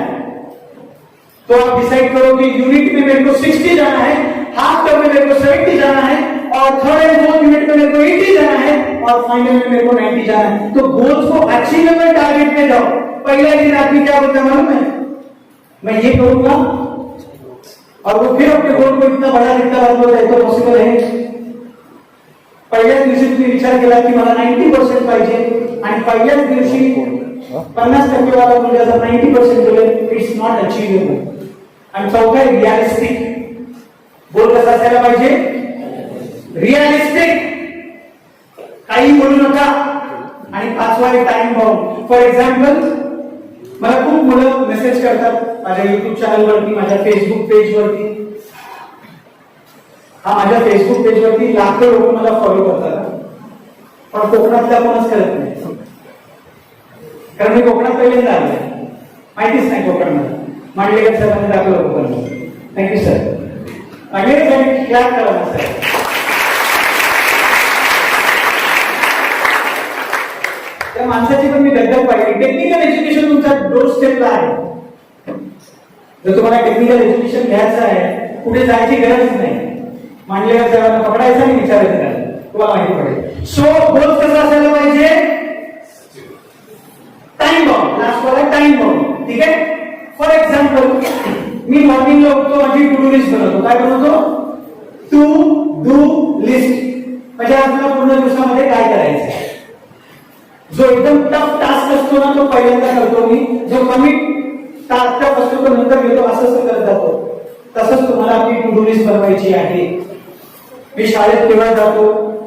तो आप डिसाइड करो कि यूनिट में मेरे को 60 जाना है, हाफ टर्म में मेरे को 70 जाना है, और थर्ड एंड फोर्थ यूनिट में मेरे को 80 जाना है, और फाइनल में मेरे को 90 जाना है। तो गोल्स को अचीवेबल टारगेट में जाओ। पहला दिन आदमी क्या बोलता है मालूम है? मैं ये करूंगा, और वो फिर अपने गोल को इतना बड़ा दिखता है, तो पॉसिबल है? पहिल्याच दिवशी तुम्ही विचार केला की मला 90% पाहिजे, आणि पहिल्याच दिवशी 50% वाला मुलगा जर 90% केलं, इट्स नॉट अचीवेबल। आणि चौथा रिअलिस्टिक। गोल कसा असायला पाहिजे? रिअलिस्टिक। काही बोलू नका। आणि पाचवा आहे टाइम बाउंड। फॉर एक्झाम्पल मला खूप मुलं मेसेज करतात माझ्या युट्यूब चॅनलवरती, माझ्या फेसबुक पेजवरती। हा माझ्या फेसबुक पेजवरती लाखो लोक मला फॉलो करतात, पण कोकणातल्या कोणच करत नाही, कारण मी कोकणात पहिल्यांदा आलोय, माहितीच नाही कोकणामध्ये। मांडलेकर साहेबांनी दाखवलं कोकणामध्ये। Thank you sir. अगेन क्लॅप करा सर। त्या माणसाची पण मी दगदग पाहिली। टेक्निकल एज्युकेशन तुमचा डोर स्टेपला आहे। जर तुम्हाला टेक्निकल एज्युकेशन घ्यायचं आहे, कुठे जायची गरज नाही, मांडलेकर साहेबांना पकडायचं आणि विचारायचं नाही, तुम्हाला माहिती पडेल। सो गोल कसा असायला पाहिजे? Time bound. लास्ट वाला टाइम बाउंड। ठीक आहे? फॉर एक्झाम्पल मी मॉर्निंगला उठतो, माझी टू डू लिस्ट बनवतो। काय बनवतो? To do list. म्हणजे आपल्याला पूर्ण दिवसामध्ये काय करायचं। जो एकदम टफ टास्क असतो ना तो पहिल्यांदा करतो मी, जो कमी टास्क असतो तो नंतर घेतो, असं करत जातो। तसंच तुम्हाला आपली टू डू लिस्ट बनवायची आहे। मी शाळेत केव्हा जातो,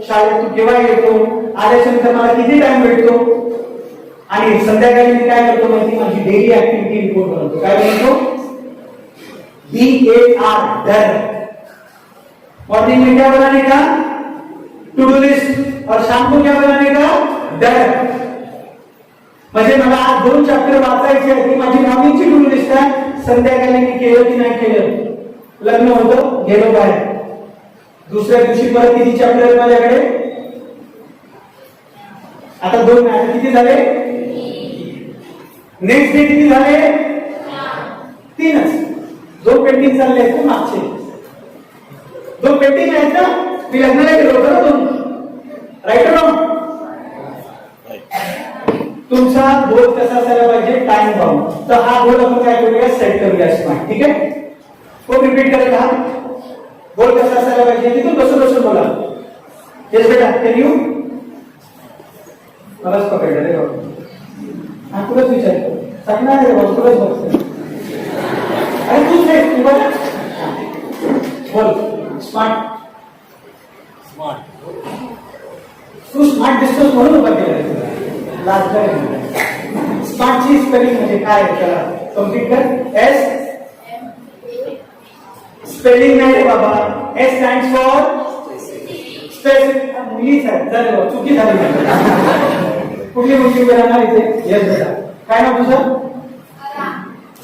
शाळेत तू केव्हा येतो, आल्याच्यानंतर मला किती टाइम भेटतो, आणि संध्याकाळी मी काय करतो माहिती? माझी डेली ऍक्टिव्हिटी रिपोर्ट बनवतो। काय बनवतो? DAR done. मॉर्निंग में क्या बनाने का? टू डू लिस्ट, और शाम को क्या बनाने का? डन। म्हणजे मला आज 2 चॅप्टर वाचायचे आहेत, माझी मॉर्निंगची टू डू लिस्ट आहे। संध्याकाळी मी केलं की नाही केलं, लग्न होतं गेलो बाहेर, दुसऱ्या दिवशी परत किती चॅप्टर आहेत माझ्याकडे? आता 2 नाही, किती झाले? नेक्स्ट डे किती झाले? 3च। 2 पेंडिंग चालले आहेत मागचे, 2 पेंडिंग आहेत ना। मी लग्नाला गेलो होतो ना 2, राईट or रॉंग? तुमचा गोल कसा असायला पाहिजे? Time bound. तर हा गोल आपण काय करूया? सेट करूया स्मार्ट। ठीक आहे? कोण रिपीट करेल? हा गोल कसा असायला पाहिजे? तिथून कसं कैन यू मलाच पकडलं रे बाबा. हा तुलाच विचारतो सांगणार रे बाबा तुलाच बघतो. अरे तूच रे तू बघ बोल स्मार्ट तू स्मार्ट दिसतोस म्हणून उभा केला लास्ट स्मार्टची स्पेलिंग म्हणजे काय त्याला कम्प्लीट कर. एस स्पेलिंग नाही रे बाबा. S stands for specific. मुलीच आहे झालं चुकी झाली. कुठली मुलगी राहणार इथे. येस बेटा काय नाव तुझं.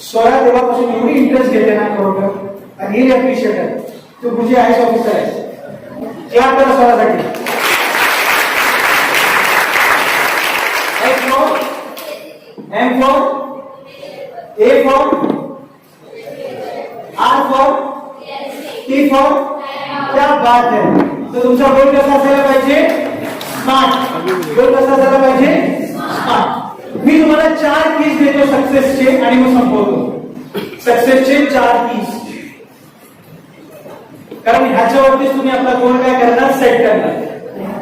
स्वरा. तेव्हापासून एवढी इंटरेस्ट घेते ना खरोखर आणि रिअली अप्रिशिएट आहे. तू तुझी आयएस ऑफिसर आहे. क्लास करा स्वरासाठी. M for A for R for T for क्या बात है. तो तुमचा गोल कसा असायला पाहिजे. स्मार्ट. गोल कसा असायला पाहिजे. स्मार्ट. मी तुम्हाला 4 कीज देतो सक्सेसचे आणि मग संपवतो. सक्सेसचे 4 कीज. कारण ह्याच्यावरतीच तुम्ही आपला गोल काय करणार सेट करणार.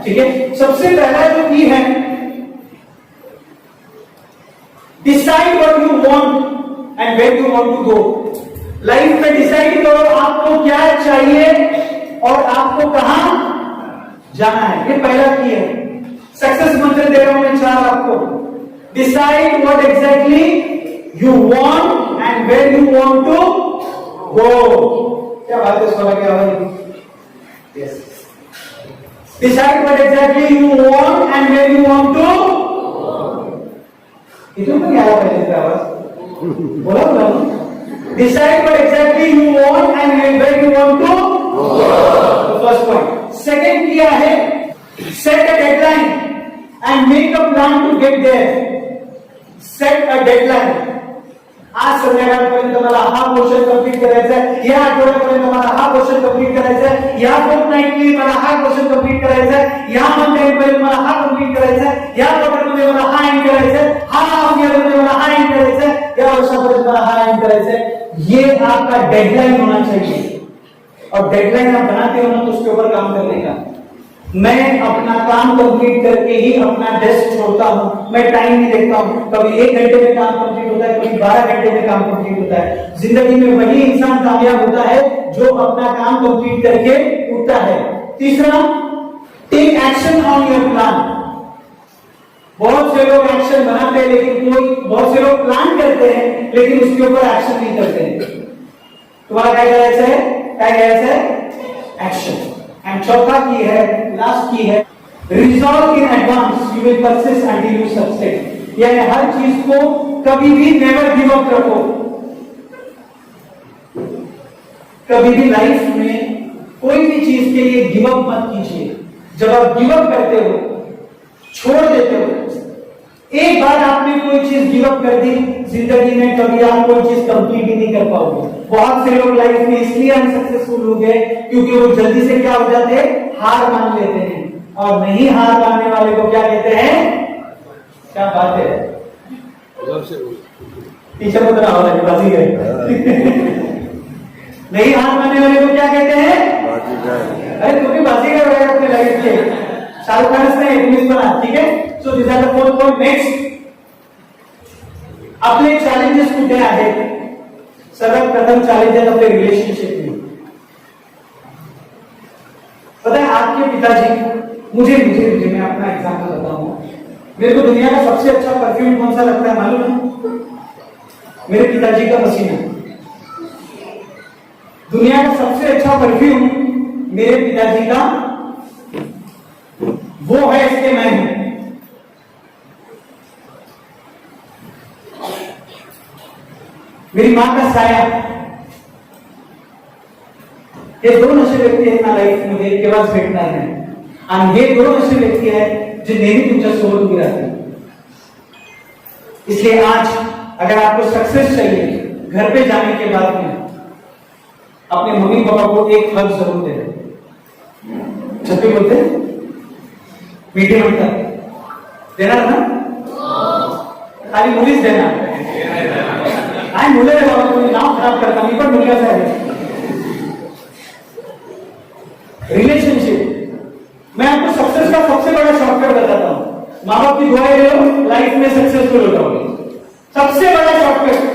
ठीक है. सबसे पहला जो की है decide what you want and where you want to go. Life में डिसाइड करो आपको क्या चाहिए और आपको कहां जाना है. ये पहला की है. सक्सेस मंत्र दे रहा हूं मैं 4 आपको. Decide what exactly you want and where you want to go. क्या बात है सोना क्या आवाज. Yes. Decide what exactly you want and where you want to. इथून पण यायला पाहिजे आवाज. बोला बोला. Decide what exactly you want and where you want to. First point. Second किया है set a deadline and make a plan to get there. Set a deadline. आज संध्याकाळपर्यंत मला हा पोर्शन कंप्लीट करायचा आहे. या आठवड्यापर्यंत मला हा पोर्शन कंप्लीट करायचा आहे. या फोर्टनाइटली मला हा पोर्शन कंप्लीट करायचा आहे. या मंथ एंडपर्यंत मला हा कंप्लीट करायचा आहे. या क्वार्टरमध्ये मला हा एंड करायचा आहे. हा ईयरमध्ये मला हा एंड करायचा आहे. या वर्षापर्यंत मला हा एंड करायचा है. ये आपका डेडलाइन होना चाहिए. और डेडलाइन आप बनाते हो ना तो उसके ऊपर काम करने का. मैं अपना काम कंप्लीट करके ही अपना डेस्क छोड़ता हूं. मैं टाइम नहीं देखता हूं. कभी 1 घंटे में काम कंप्लीट होता है, कभी 12 घंटे में काम कंप्लीट होता है. जिंदगी में वही इंसान कामयाब होता है जो अपना काम कंप्लीट करके उठता है. तीसरा, take action on your plan. बहुत से लोग एक्शन बनाते हैं लेकिन बहुत से लोग प्लान करते हैं लेकिन उसके ऊपर एक्शन नहीं करते हैं. तुम्हारा क्या करायचं है. क्या करायचं है. एक्शन. एंड चौथा की है लास्ट की है resolve in advance. You will persist until you succeed. यानी हर चीज को कभी भी नेवर गिव अप रखो. कभी भी लाइफ में कोई भी चीज के लिए गिव अप मत कीजिए. जब आप गिव अप करते हो, छोड़ देते हो, एक बार आपने कोई चीज गिव अप कर दी, जिंदगी में कभी आप कोई चीज कंप्लीट ही नहीं कर पाओगे. बहुत से लोग लाइफ में इसलिए अनसक्सेसफुल हो गए क्योंकि वो जल्दी से क्या हो जाते हैं, हार मान लेते हैं. और नहीं हार मानने वाले को क्या कहते हैं. क्या बात है. टीचर को तरह हो बाजी गए. नहीं हार मानने वाले को क्या कहते हैं. अरे तुम्हें बाजीगर हो अपने लाइफ के. शाहरुख खान ने 19 बना. ठीक है. So this are the 4 point. Next, आपले चॅलेंजेस कुठे आहेत. सर्वात प्रथम चॅलेंज आहे आपले रिलेशनशिप में. पता है आपके पिताजी, मुझे मैं अपना एग्जांपल बताऊं. मेरे को दुनिया का सबसे अच्छा परफ्यूम कौन सा लगता है मालूम है. मेरे पिताजी का पसीना. दुनिया का सबसे अच्छा परफ्यूम मेरे पिताजी का वो है, इसके मैं हूं. मेरी मां का साया. हे 2 असे व्यक्ती आहेत ना लाईफ मध्ये केव्हाच भेटणार नाही. आणि हे 2 असे व्यक्ती आहेत जे नेहमी तुमच्या सोबत उभे राहतील. इसलिए आज अगर आपको सक्सेस चाहिए, घर पे जाने के बाद में अपने मम्मी पापा को एक हग जरूर देना. छप्पी बोलते मीठे म्हणतात. देणार ना. खाली मुलीच देणार. नाही मुले बाबा तुम्ही नाव खराब करता. मी पण मुलगाच आहे. रिलेशनशिप मैं आपको सक्सेस का सबसे बड़ा शॉर्टकट बताता हूं, माँ बाप की दुआएं ले लो, लाइफ में सक्सेसफुल हो जाओगे। सबसे बड़ा शॉर्टकट।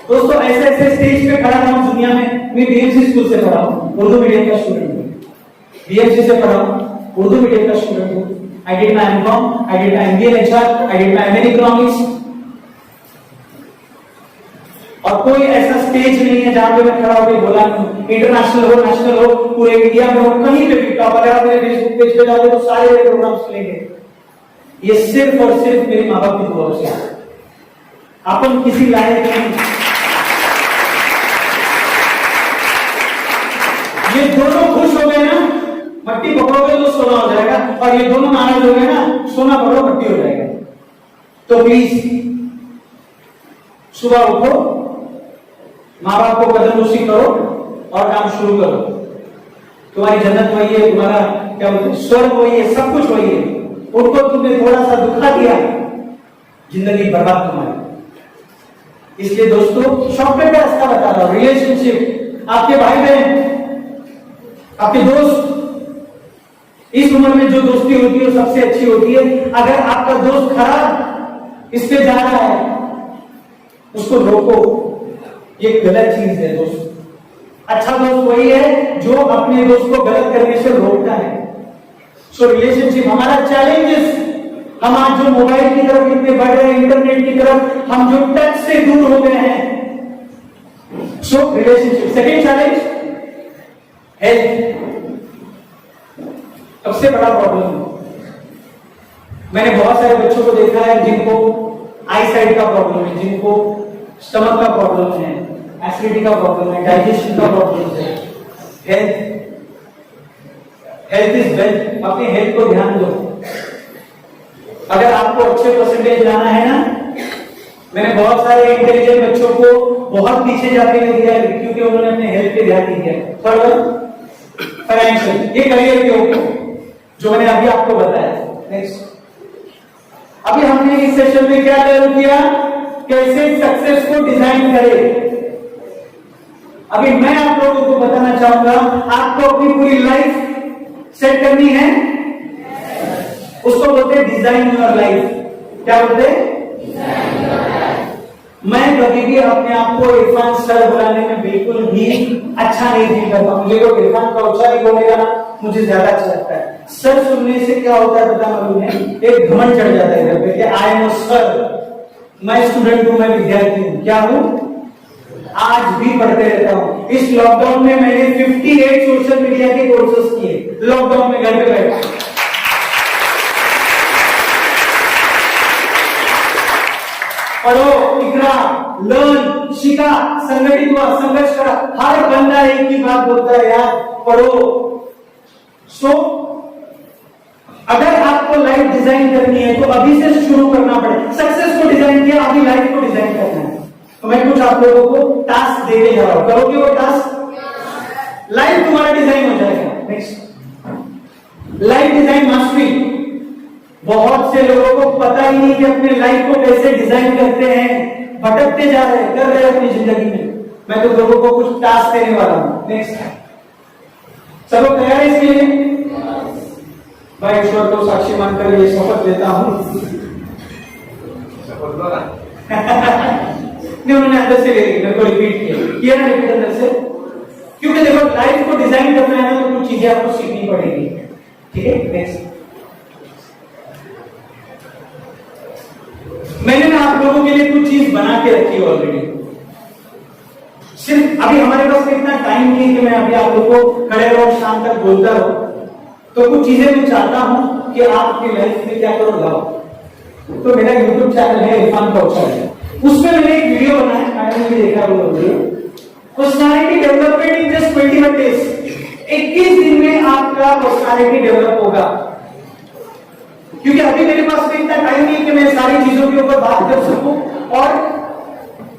दोस्तों ऐसे ऐसे स्टेज पे खड़ा हूं दुनिया में। मैं बीएमसी स्कूल से पढ़ा हूं, उर्दू मीडियम का स्टूडेंट हूं। बीएमसी से पढ़ा हूं, उर्दू मीडियम का स्टूडेंट हूं। I did my MCom, I did my MBA in HR, I did my MA economics. और कोई ऐसा स्टेज नहीं है जहां पे मैं खड़ा होकर बोला इंटरनेशनल हो, नेशनल हो, पूरे इंडिया में हो, कहीं पे भी टॉप। अगर आप मेरे फेसबुक पेज पे जाओगे तो सारे मेरे प्रोग्राम्स मिलेंगे। ये सिर्फ और सिर्फ मेरे माँ बाप की दुआ से। अपन किसी लायक नहीं। ये दोनों खुश हो गए ना, मट्टी पकड़ोगे तो सोना हो जाएगा, और ये दोनों नाराज हो गए ना, सोना पकड़ो मट्टी हो जाएगा। तो प्लीज सुबह उठो, माँ बाप को कदमबुशी करो और काम शुरू करो। तुम्हारी जन्नत वही है, तुम्हारा क्या बोलते हैं स्वर्ग वही है, सब कुछ वही है। उनको तुमने थोड़ा सा दुखा दिया, जिंदगी बर्बाद तुम्हारी। इसलिए दोस्तों शॉर्टकट का रास्ता बता रहा हूं। रिलेशनशिप, आपके भाई बहन, आपके दोस्त, इस उम्र में जो दोस्ती होती है वो सबसे अच्छी होती है। अगर आपका दोस्त खराब इस पे जा रहा है, उसको रोको। ये गलत चीज है दोस्त। अच्छा दोस्त वही है जो अपने दोस्त को गलत करने से रोकता है। सो रिलेशनशिप हमारा चैलेंजेस, हम आज जो मोबाइल की तरफ कितने बढ़ रहे हैं, इंटरनेट की तरफ, हम जो टच से दूर हो गए हैं। So relationship. Second challenge health, सबसे बड़ा प्रॉब्लम। मैंने बहुत सारे बच्चों को देखा है जिनको आई साइड का प्रॉब्लम है, जिनको स्टमक का प्रॉब्लम है, एसिडिटी का प्रॉब्लम है, डाइजेशन का प्रॉब्लम है। Health is wealth. अपने हेल्थ को ध्यान दो। अगर आपको अच्छे परसेंटेज लाना है ना, मैंने बहुत सारे इंटेलिजेंट बच्चों को बहुत पीछे जाते हुए दिया है क्योंकि उन्होंने अपने हेल्थ पे ध्यान नहीं दिया। थर्ड फाइनेंशियल, ये करियर के ऊपर जो मैंने अभी आपको बताया। नेक्स्ट, अभी हमने इस सेशन में क्या लर्न किया, कैसे सक्सेस को डिजाइन करें। अभी मैं आप लोगों को बताना चाहूंगा, आपको अपनी पूरी लाइफ सेट करनी है। उसको बोलते हैं डिजाइन योर लाइफ। क्या बोलते हैं? मैं कभी भी अपने आप को इरफान सर बुलाने में बिल्कुल भी अच्छा नहीं फील करता। मुझे लोग इरफान का उच्चारण बोलेगा ना, मुझे ज्यादा अच्छा लगता है। सर सुनने से क्या होता है पता मालूम है, एक घमंड चढ़ जाता है इधर पे कि आई एम सर। मैं स्टूडेंट हूं, मैं विद्यार्थी हूं। क्या हूं? आज भी पढ़ते रहता हूं। इस लॉकडाउन में मैंने 58 सोशल मीडिया के कोर्सेज किए, लॉकडाउन में घर पे बैठे। पढ़ो, इकरा, लर्न, शिका, संगठित हुआ, संघर्ष करा। हर बंदा एक ही बात बोलता है यार, पढ़ो। सो अगर आपको लाइफ डिजाइन करनी है तो अभी से शुरू करना पड़ेगा। सक्सेस को डिजाइन किया, अभी लाइफ को डिजाइन करना है। तो मैं कुछ आप लोगों को टास्क देने जा रहा हूं, करोगे वो टास्क, लाइफ तुम्हारा डिजाइन हो जाएगा। Next, life design mastery. बहुत से लोगों को पता ही नहीं कि अपने लाइफ को कैसे डिजाइन करते हैं, भटकते जा रहे हैं, कर रहे हैं अपनी जिंदगी में। मैं तो लोगों को कुछ टास्क देने वाला हूं। नेक्स्ट, सब लोग तैयार है इसके लिए? भाई ईश्वर को साक्षी मानकर ये शपथ लेता हूं। नहीं, उन्होंने अंदर से ले ली, मेरे को रिपीट किया ना, रिपीट अंदर से। क्योंकि देखो लाइफ को डिजाइन करना है ना, तो कुछ चीजें आपको सीखनी पड़ेगी। ठीक है? नेक्स्ट, मैंने ना आप लोगों के लिए कुछ चीज बना के रखी है ऑलरेडी। सिर्फ अभी हमारे पास में इतना टाइम नहीं कि मैं अभी आप लोगों को खड़े रहो शाम तक बोलता रहूं। तो कुछ चीजें मैं चाहता हूं कि आप अपनी लाइफ में क्या करो, लाओ। तो मेरा YouTube चैनल है इरफान कौशल, उसमें मैंने एक वीडियो बनाया, मैंने भी देखा वो video. Personality development in just 21 days. 21 दिन में आपका पर्सनालिटी डेवलप होगा। क्योंकि अभी मेरे पास में इतना टाइम नहीं कि मैं सारी चीजों के ऊपर बात कर सकूं। और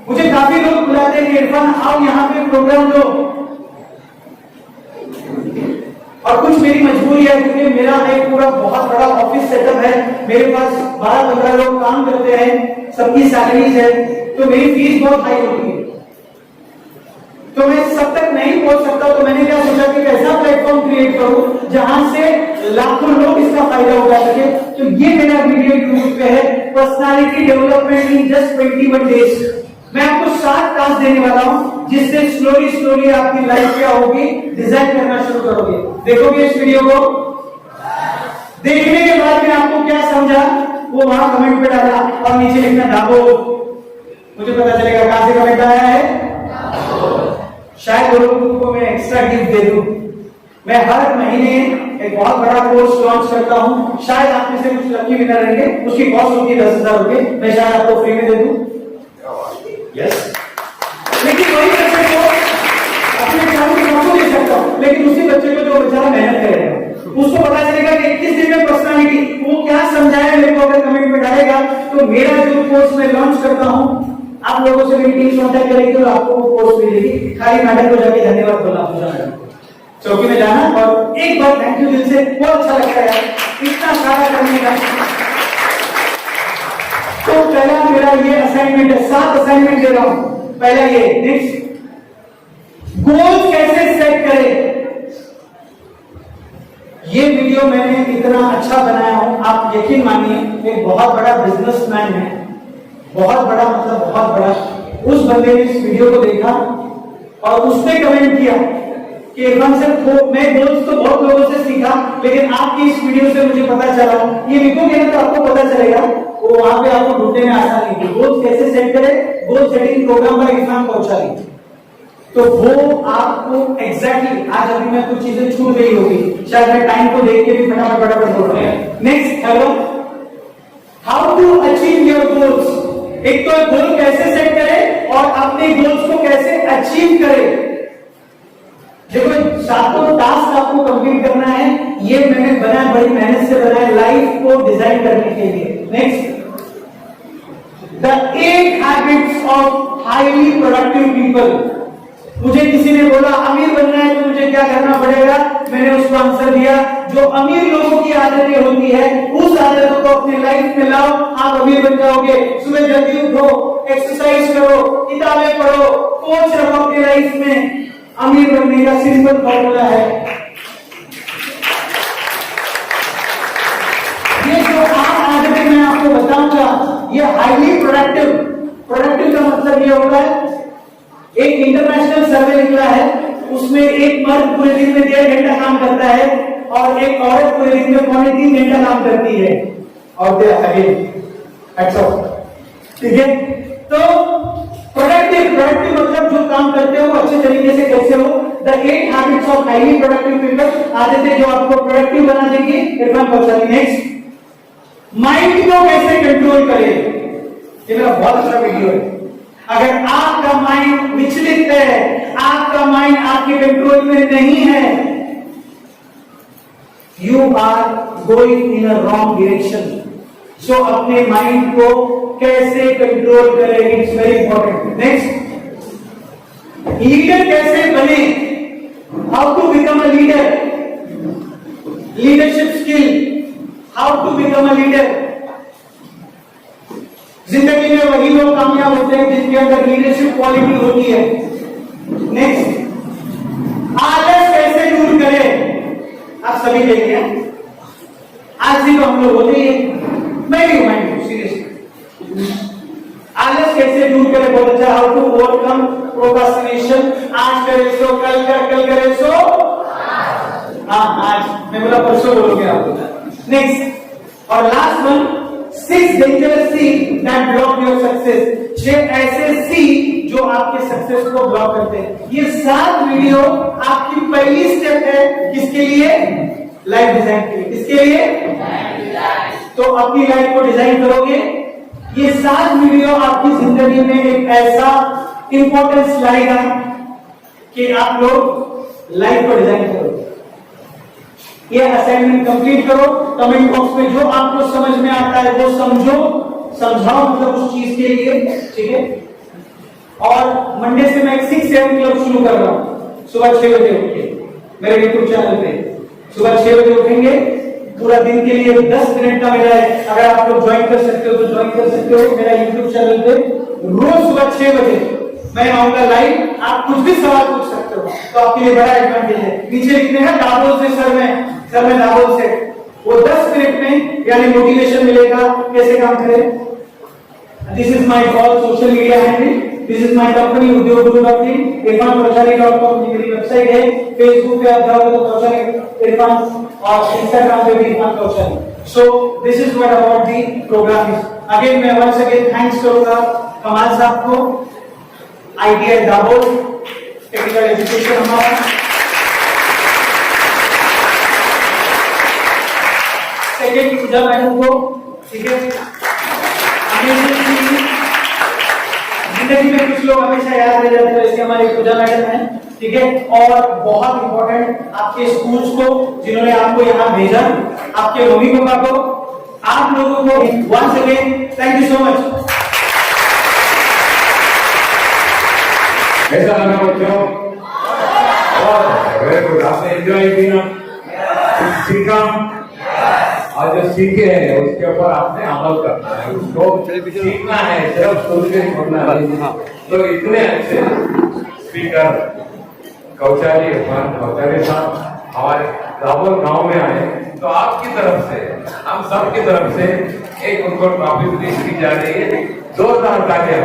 मुझे काफी लोग बुलाते हैं कि इरफान आओ यहाँ पे प्रोग्राम दो, और कुछ मेरी मजबूरी है क्योंकि मेरा एक पूरा बहुत बड़ा ऑफिस सेटअप है। मेरे पास 12-15 लोग काम करते हैं, सबकी सैलरीज है, तो मेरी फीस बहुत हाई होती है। तो मैं सब तक नहीं पहुंच सकता, तो मैंने क्या सोचा कि ऐसा प्लेटफॉर्म क्रिएट करूं जहां से लाखों लोग इसका फायदा उठा सके। तो ये मेरा वीडियो यूट्यूब पे है, personality development in just 21 days. मैं आपको 7 टास्क देने वाला हूं जिससे स्लोली स्लोली आपकी लाइफ क्या होगी, डिजाइन करना शुरू करोगे। देखोगे इस वीडियो को, देखने के बाद में आपको क्या समझा वो वहां कमेंट पे डाला और नीचे लिखना दाबो, मुझे पता चलेगा कहां से कमेंट आया है। शायद लोगों को मैं एक्स्ट्रा गिफ्ट दे दूं। मैं हर महीने एक बहुत बड़ा कोर्स लॉन्च करता हूं, शायद आप में से कुछ लकी विनर रहेंगे, उसकी कॉस्ट होगी 10,000 रुपए, मैं शायद आपको फ्री में दे दूं। यस, लेकिन वही बच्चे को अपने काम की मौका दे सकता हूं, लेकिन उसी बच्चे को जो बेचारा मेहनत करेगा उसको पता चलेगा कि 21 दिन में पर्सनालिटी वो क्या समझाया मेरे को, अगर कमेंट में डालेगा तो मेरा जो कोर्स मैं लॉन्च करता हूं, आप लोगों से मेरी टीम कांटेक्ट करेगी तो आपको वो कोर्स मिलेगी। खाली मैडम को जाके धन्यवाद बोलना, पूजा मैडम चौकी में जाना और एक बार थैंक यू दिल से, बहुत अच्छा लगता है इतना सारा करने का। तो पहला मेरा ये असाइनमेंट है, 7 असाइनमेंट दे रहा हूं। पहला ये, नेक्स्ट गोल कैसे सेट करें। ये वीडियो मैंने इतना अच्छा बनाया हूं, आप यकीन मानिए एक बहुत बड़ा बिजनेसमैन है, बहुत बड़ा मतलब बहुत बड़ा, उस बंदे ने इस वीडियो को देखा और उसने कमेंट किया कि इरफान सर मैं गोल्स तो बहुत लोगों से सीखा, लेकिन आपकी इस वीडियो से मुझे पता चला, ये लिखोगे ना तो आपको पता चलेगा, वो वहां पे आपको ढूंढने में आसानी होगी। गोल्स कैसे सेट करें, गोल सेटिंग प्रोग्राम पर इरफान पहुंचा, तो वो आपको एग्जैक्टली आज अभी मैं कुछ चीजें छूट गई होगी, शायद मैं टाइम को देख के भी फटाफट बोल रहा हूं। Next, hello, how to achieve your goals. एक तो गोल कैसे सेट करें और अपने गोल्स को कैसे अचीव करें। देखो 7 टास्क आपको कंप्लीट करना है, ये मैंने बनाया, बड़ी मेहनत से बनाया लाइफ को डिजाइन करने के लिए। Next, the 8 habits of highly productive people. मुझे किसी ने बोला अमीर बनना है तो मुझे क्या करना पड़ेगा, मैंने उसको आंसर दिया जो अमीर लोगों की आदतें होती है उस आदतों को अपनी लाइफ में लाओ, आप अमीर बन जाओगे। सुबह जल्दी उठो, एक्सरसाइज करो, किताबें पढ़ो, कोच रखो अपनी लाइफ में, अमीर बनने का सिंपल फॉर्मूला है। ये जो 8 आदतें मैं आपको बताऊंगा ये हाईली प्रोडक्टिव, प्रोडक्टिव का मतलब ये होता है, एक इंटरनेशनल सर्वे निकला है उसमें एक मर्द पूरे दिन में 1.5 घंटा काम करता है और एक औरत पूरे दिन में 3.25 घंटा काम करती है, और ठीक है। तो प्रोडक्टिव मतलब जो काम करते हो वो अच्छे तरीके से कैसे हो। The 8 habits of highly productive people, आदतें जो आपको प्रोडक्टिव बना देंगी। इरफान पहुंचानी। नेक्स्ट, माइंड को कैसे कंट्रोल करें। ये मेरा बहुत अच्छा वीडियो है। अगर आपका माइंड विचलित है, आपका माइंड आपके कंट्रोल में नहीं है, you are going in a wrong direction. So अपने माइंड को कैसे कंट्रोल करें, it's very important. Next, leader कैसे बने, how to become a leader, leadership skill, how to become a leader. जिंदगी में वही लोग कामयाब होते हैं जिनके अंदर लीडरशिप क्वालिटी होती है। नेक्स्ट, आलस कैसे दूर करें, आप सभी देखिए आज भी तो हम लोग होते ही, मैं भी हूं सीरियसली। आलस कैसे दूर करें, बहुत अच्छा, हाउ टू ओवरकम प्रोक्रास्टिनेशन, आज करे सो कल कर, कल करे सो आज, मैं बोला परसों बोलोगे आप। नेक्स्ट और last one, 6 dangerous seen that block your success. 6 ऐसे सी जो आपके सक्सेस को ब्लॉक करते हैं। ये 7 वीडियो आपकी पहली स्टेप है किसके लिए, लाइफ डिजाइन के लिए। किसके लिए, तो अपनी लाइफ को डिजाइन करोगे। ये 7 वीडियो आपकी जिंदगी में एक ऐसा इंपॉर्टेंस लाएगा कि आप लोग लाइफ को डिजाइन करोगे। ये असाइनमेंट कंप्लीट करो, कमेंट बॉक्स में जो आपको समझ में आता है वो समझाओ मतलब उस चीज के लिए, ठीक है। और मंडे से मैं 6-7 क्लब शुरू कर रहा हूं, सुबह 6 बजे उठ के मेरे यूट्यूब चैनल पे सुबह 6 बजे उठेंगे। पूरा दिन के लिए 10 मिनट का मेरा है, अगर आप लोग ज्वाइन कर सकते हो तो ज्वाइन कर सकते हो मेरा यूट्यूब चैनल पे। रोज सुबह 6 बजे मैं आऊंगा लाइव, आप कुछ भी सवाल पूछ सकते हो, तो आपके लिए बड़ा एडवांटेज है। नीचे लिखते हैं दावोस से सर मैं दावोस से, वो 10 मिनट में यानी मोटिवेशन मिलेगा कैसे काम करें। This is my all social media handle, this is my company udyoguru.in, irfankochari.com मेरी वेबसाइट है। फेसबुक पे आप जाओगे तो कौशल इरफान, और इंस्टाग्राम पे भी Irfan Kaushal. So this is what about the programme is. Again मैं वंस अगेन थैंक्स करूंगा कमाल साहब को, ITI दावोस टेक्निकल एजुकेशन हमारा। सेकेंड पूजा मैडम को, ठीक है। जिंदगी में कुछ लोग हमेशा याद रह जाते हैं, इसलिए हमारी पूजा मैडम है, ठीक है। और बहुत इंपॉर्टेंट आपके स्कूल्स को जिन्होंने आपको यहाँ भेजा, आपके मम्मी पापा को, आप लोगों को once again thank you so much. कैसा लगा बच्चों? वेरी गुड, आपने एंजॉय किया, कुछ सीखा, और जो सीखे हैं उसके ऊपर आपने अमल करना है, उसको सीखना है, सिर्फ सुन के छोड़ना है। तो इतने अच्छे स्पीकर कौचारी साहब हमारे दावोस गांव में आए, तो आपकी तरफ से, हम सब की तरफ से एक उनको ट्रॉफी पेश की जा रही है। जोरदार तालियां।